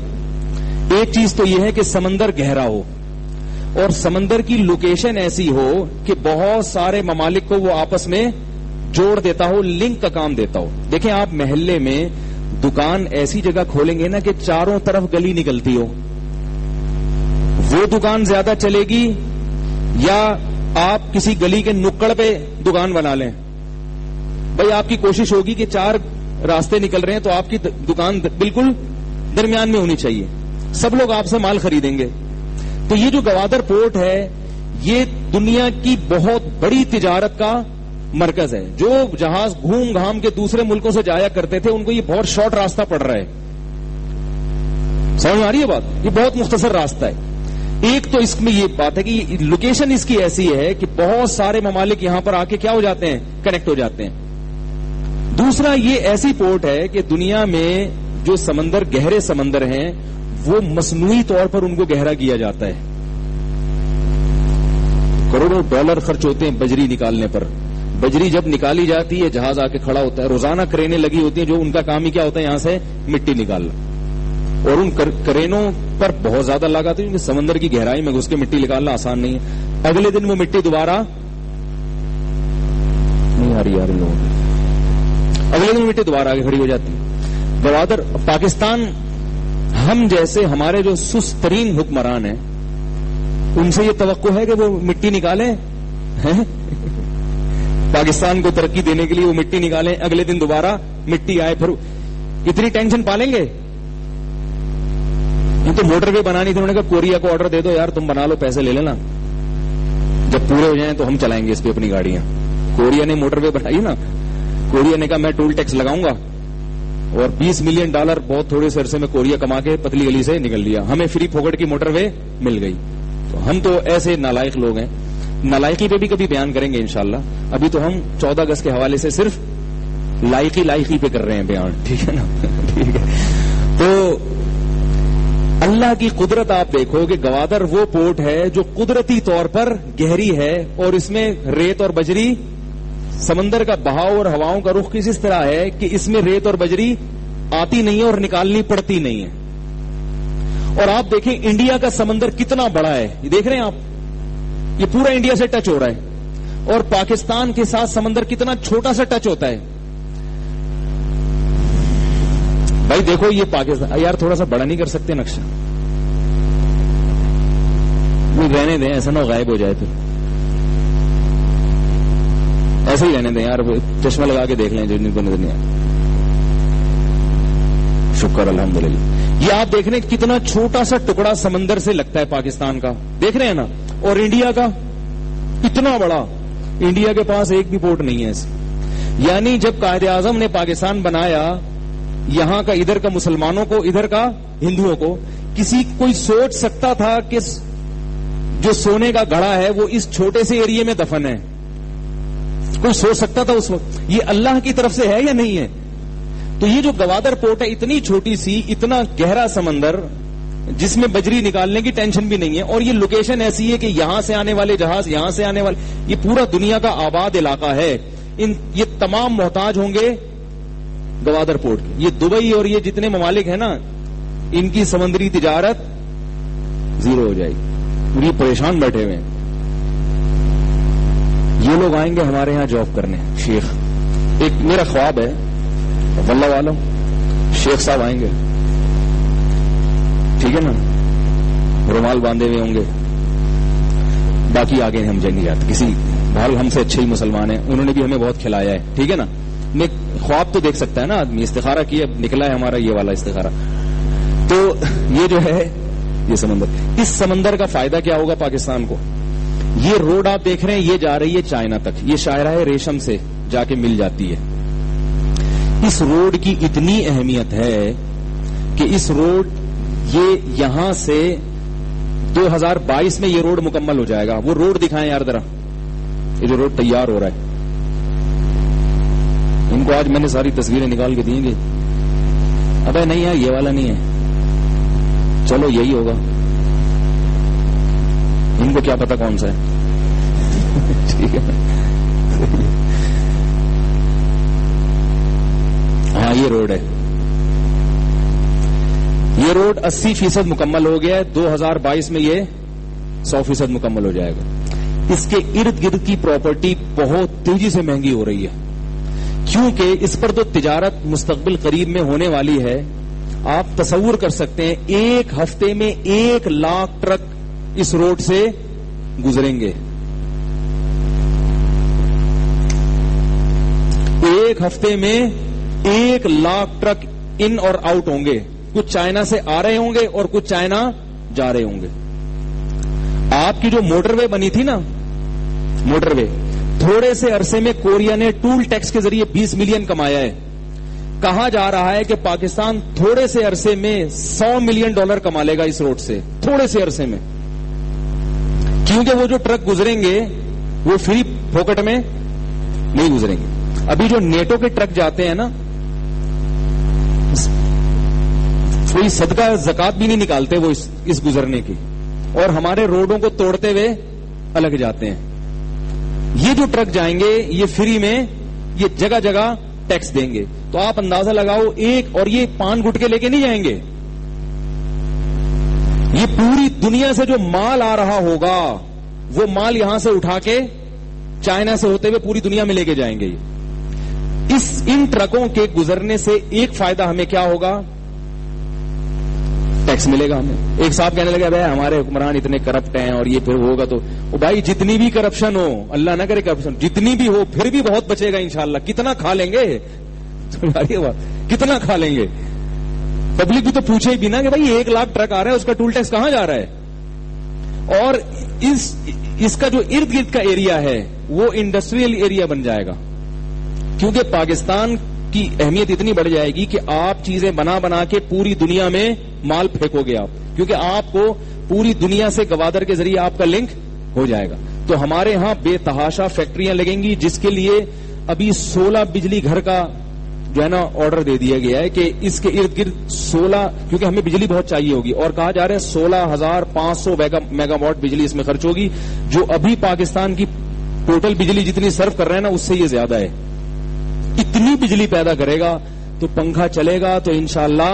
S2: ایک چیز تو یہ ہے کہ سمندر گہرا ہو اور سمندر کی لوکیشن ایسی ہو کہ بہت سارے ممالک کو وہ آپس میں جوڑ دیتا ہو, لنک کا کام دیتا ہو. دیکھیں آپ محلے میں دکان ایسی جگہ کھولیں گے نا کہ چاروں طرف گلی نکلتی ہو, وہ دکان زیادہ چلے گی یا آپ کسی گلی کے نکڑ پہ دکان بنا لیں. بھائی آپ کی کوشش ہوگی کہ چار راستے نکل رہے ہیں تو آپ کی دکان بالکل درمیان میں ہونی چاہیے, سب لوگ آپ سے مال خریدیں گے. تو یہ جو گوادر پورٹ ہے یہ دنیا کی بہت بڑی تجارت کا مرکز ہے. جو جہاز گھوم گھام کے دوسرے ملکوں سے جایا کرتے تھے ان کو یہ بہت شارٹ راستہ پڑ رہا ہے. سمجھ میں آ رہی ہے بات؟ یہ بہت مختصر راستہ ہے. ایک تو اس میں یہ بات ہے کہ لوکیشن اس کی ایسی ہے کہ بہت سارے ممالک یہاں پر آ کے کیا ہو جاتے ہیں, کنیکٹ ہو جاتے ہیں. دوسرا یہ ایسی پورٹ ہے کہ دنیا میں جو سمندر گہرے سمندر ہیں وہ مصنوعی طور پر ان کو گہرا کیا جاتا ہے. کروڑوں ڈالر خرچ ہوتے ہیں بجری نکالنے پر. بجری جب نکالی جاتی ہے جہاز آ کے کھڑا ہوتا ہے, روزانہ کرینیں لگی ہوتی ہیں جو ان کا کام ہی کیا ہوتا ہے یہاں سے مٹی نکالنا, اور ان کرینوں پر بہت زیادہ لاگت ہے کیونکہ سمندر کی گہرائی میں گھس کے مٹی نکالنا آسان نہیں ہے. اگلے دن وہ مٹی دوبارہ نہیں آ رہی لوگوں کی, اگلے دن مٹی دوبارہ آگے کھڑی ہو جاتی. گوادر پاکستان ہم جیسے ہمارے جو سست ترین حکمران ہیں ان سے یہ توقع ہے کہ وہ مٹی نکالیں, پاکستان کو ترقی دینے کے لیے وہ مٹی نکالیں, اگلے دن دوبارہ مٹی آئے, پھر اتنی ٹینشن پالیں گے. یہ تو موٹر وے بنانی تھی, انہوں نے کہا کوریا کو آرڈر دے دو یار, تم بنا لو, پیسے لے لینا, جب پورے ہو جائیں تو ہم چلائیں گے اس پہ اپنی گاڑیاں. کوریا نے موٹر وے بنائی نا, کوریا نے کہا میں ٹول ٹیکس لگاؤں گا, اور $20 ملین بہت تھوڑے سے عرصے میں کوریا کما کے پتلی گلی سے نکل لیا, ہمیں فری پھوکٹ کی موٹر وے مل گئی. تو ہم تو ایسے نالائق لوگ ہیں, نالائقی پہ بھی کبھی بیان کریں گے انشاءاللہ. ابھی تو ہم 14 اگست کے حوالے سے صرف لائقی پہ کر رہے ہیں بیان, ٹھیک ہے نا. ٹھیک ہے. تو اللہ کی قدرت آپ دیکھو کہ گوادر وہ پورٹ ہے جو قدرتی طور پر گہری ہے, اور اس میں ریت اور بجری, سمندر کا بہاؤ اور ہواؤں کا رخ اس طرح ہے کہ اس میں ریت اور بجری آتی نہیں ہے اور نکالنی پڑتی نہیں ہے. اور آپ دیکھیں انڈیا کا سمندر کتنا بڑا ہے, یہ دیکھ رہے ہیں آپ, یہ پورا انڈیا سے ٹچ ہو رہا ہے, اور پاکستان کے ساتھ سمندر کتنا چھوٹا سا ٹچ ہوتا ہے. بھائی دیکھو یہ پاکستان, یار تھوڑا سا بڑا نہیں کر سکتے نقشہ, رہنے دیں, ایسا نہ غائب ہو جائے, پھر ایسے ہی رہنے دیں یار, چشمہ لگا کے دیکھ لیں جو ان کو نظر نہیں آیا. شکر الحمدللہ. یہ آپ دیکھ رہے ہیں کتنا چھوٹا سا ٹکڑا سمندر سے لگتا ہے پاکستان کا, دیکھ رہے ہیں نا, اور انڈیا کا اتنا بڑا. انڈیا کے پاس ایک بھی پورٹ نہیں ہے ایسے. یعنی جب قائد اعظم نے پاکستان بنایا, یہاں کا ادھر کا مسلمانوں کو, ادھر کا ہندوؤں کو, کوئی سوچ سکتا تھا کہ جو سونے کا گھڑا ہے وہ اس چھوٹے سے ایریے میں دفن ہے؟ کوئی سوچ سکتا تھا اس وقت؟ یہ اللہ کی طرف سے ہے یا نہیں ہے؟ تو یہ جو گوادر پورٹ ہے اتنی چھوٹی سی, اتنا گہرا سمندر, جس میں بجری نکالنے کی ٹینشن بھی نہیں ہے, اور یہ لوکیشن ایسی ہے کہ یہاں سے آنے والے جہاز, یہاں سے آنے والے, یہ پورا دنیا کا آباد علاقہ ہے. یہ تمام محتاج ہوں گے گوادر پورٹ کی. یہ دبئی اور یہ جتنے ممالک ہیں نا, ان کی سمندری تجارت زیرو ہو جائے گی. پوری پریشان بیٹھے ہوئے ہیں. یہ لوگ آئیں گے ہمارے ہاں جاب کرنے. شیخ, ایک میرا خواب ہے, واللہ والوں شیخ صاحب آئیں گے, ٹھیک ہے نا, رومال باندھے ہوئے ہوں گے, باقی آگے ہم جائیں گے. کسی بھال ہم سے اچھے ہی مسلمان ہیں, انہوں نے بھی ہمیں بہت کھلایا ہے, ٹھیک ہے نا. میں خواب تو دیکھ سکتا ہے نا آدمی, استخارہ کیا, نکلا ہے ہمارا یہ والا استخارہ. تو یہ جو ہے یہ سمندر, اس سمندر کا فائدہ کیا ہوگا پاکستان کو؟ یہ روڈ آپ دیکھ رہے ہیں, یہ جا رہی ہے چائنا تک, یہ شاہراہ ریشم سے جا کے مل جاتی ہے. اس روڈ کی اتنی اہمیت ہے کہ اس روڈ, یہ یہاں سے 2022 میں یہ روڈ مکمل ہو جائے گا. وہ روڈ دکھائیں یار ذرا, یہ جو روڈ تیار ہو رہا ہے. ان کو آج میں نے ساری تصویریں نکال کے دیں گے, ابے نہیں یار یہ والا نہیں ہے, چلو یہی ہوگا. ان کو کیا پتا کون سا ہے. ٹھیک ہے, ہاں یہ روڈ ہے. یہ روڈ 80% مکمل ہو گیا ہے, 2022 میں یہ 100% مکمل ہو جائے گا. اس کے ارد گرد کی پراپرٹی بہت تیزی سے مہنگی ہو رہی ہے, کیونکہ اس پر تو تجارت مستقبل قریب میں ہونے والی ہے. آپ تصور کر سکتے ہیں, ایک ہفتے میں 1 لاکھ ٹرک اس روڈ سے گزریں گے. ایک ہفتے میں 1 لاکھ ٹرک ان اور آؤٹ ہوں گے. کچھ چائنا سے آ رہے ہوں گے اور کچھ چائنا جا رہے ہوں گے. آپ کی جو موٹر وے بنی تھی نا, موٹر وے, تھوڑے سے عرصے میں کوریا نے ٹول ٹیکس کے ذریعے 20 ملین کمایا ہے. کہا جا رہا ہے کہ پاکستان تھوڑے سے عرصے میں $100 ملین کما لے گا اس روڈ سے, تھوڑے سے عرصے میں. کیونکہ وہ جو ٹرک گزریں گے وہ فری پاکٹ میں نہیں گزریں گے. ابھی جو نیٹو کے ٹرک جاتے ہیں نا, کوئی صدقہ زکات بھی نہیں نکالتے وہ اس گزرنے کی, اور ہمارے روڈوں کو توڑتے ہوئے الگ جاتے ہیں. یہ جو ٹرک جائیں گے یہ فری میں, یہ جگہ جگہ ٹیکس دیں گے. تو آپ اندازہ لگاؤ, ایک, اور یہ پان گٹکے لے کے نہیں جائیں گے. یہ پوری دنیا سے جو مال آ رہا ہوگا وہ مال یہاں سے اٹھا کے چائنا سے ہوتے ہوئے پوری دنیا میں لے کے جائیں گے. ان ٹرکوں کے گزرنے سے ایک فائدہ ہمیں کیا ہوگا, ٹیکس ملے گا ہمیں. ایک صاحب کہنے لگا بھائی ہمارے حکمران اتنے کرپٹ ہیں اور یہ پھر ہوگا تو, بھائی جتنی بھی کرپشن ہو, اللہ نہ کرے کرپشن, جتنی بھی ہو پھر بھی بہت بچے گا انشاءاللہ. کتنا کھا لیں گے, کتنا کھا لیں گے. پبلک بھی تو پوچھے بھی نا کہ بھائی 1 لاکھ ٹرک آ رہا ہے, اس کا ٹول ٹیکس کہاں جا رہا ہے. اور اس کا جو ارد گرد کا ایریا ہے وہ انڈسٹریل ایریا بن جائے گا, کیونکہ پاکستان کی اہمیت اتنی بڑھ جائے گی کہ آپ چیزیں بنا کے پوری دنیا میں مال پھینکو گے آپ, کیونکہ آپ کو پوری دنیا سے گوادر کے ذریعے آپ کا لنک ہو جائے گا. تو ہمارے ہاں بے تحاشا فیکٹریاں لگیں گی, جس کے لیے ابھی 16 بجلی گھر کا جو ہے نا آرڈر دے دیا گیا ہے کہ اس کے ارد گرد 16, کیونکہ ہمیں بجلی بہت چاہیے ہوگی, اور کہا جا رہا ہے 16,500 میگا واٹ بجلی اس میں خرچ ہوگی, جو ابھی پاکستان کی ٹوٹل بجلی جتنی سرو کر رہے ہیں نا اس سے یہ زیادہ ہے. اتنی بجلی پیدا کرے گا تو پنکھا چلے گا تو انشاءاللہ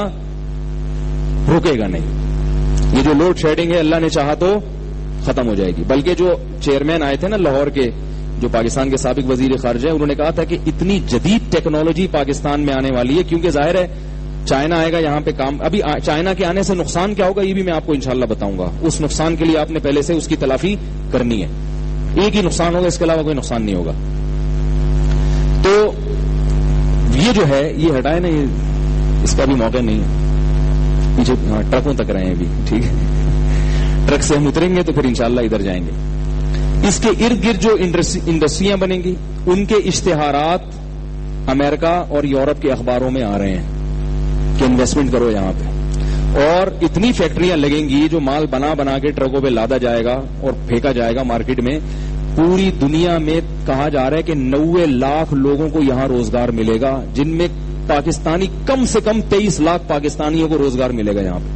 S2: رکے گا نہیں. یہ جو لوڈ شیڈنگ ہے اللہ نے چاہا تو ختم ہو جائے گی. بلکہ جو چیئرمین آئے تھے نا لاہور کے, جو پاکستان کے سابق وزیر خارجہ, انہوں نے کہا تھا کہ اتنی جدید ٹیکنالوجی پاکستان میں آنے والی ہے, کیونکہ ظاہر ہے چائنا آئے گا یہاں پہ کام. ابھی چائنا کے آنے سے نقصان کیا ہوگا یہ بھی میں آپ کو انشاءاللہ بتاؤں گا. اس نقصان کے لیے آپ نے پہلے سے اس کی تلافی کرنی ہے. ایک ہی نقصان ہوگا, اس کے علاوہ کوئی نقصان نہیں ہوگا. تو یہ جو ہے یہ ہٹائے نا, اس کا بھی موقع نہیں ہے. پیچھے ٹرکوں تک رہے ہیں ابھی, ٹھیک ہے. ٹرک سے ہم اتریں گے تو پھر انشاءاللہ ادھر جائیں گے. اس کے ارد گرد جو انڈسٹریاں بنیں گی ان کے اشتہارات امریکہ اور یورپ کے اخباروں میں آ رہے ہیں کہ انویسٹمنٹ کرو یہاں پہ, اور اتنی فیکٹریاں لگیں گی جو مال بنا کے ٹرکوں پہ لادا جائے گا اور پھینکا جائے گا مارکیٹ میں. پوری دنیا میں کہا جا رہا ہے کہ 90 لاکھ لوگوں کو یہاں روزگار ملے گا, جن میں پاکستانی کم سے کم 23 لاکھ پاکستانیوں کو روزگار ملے گا یہاں پہ.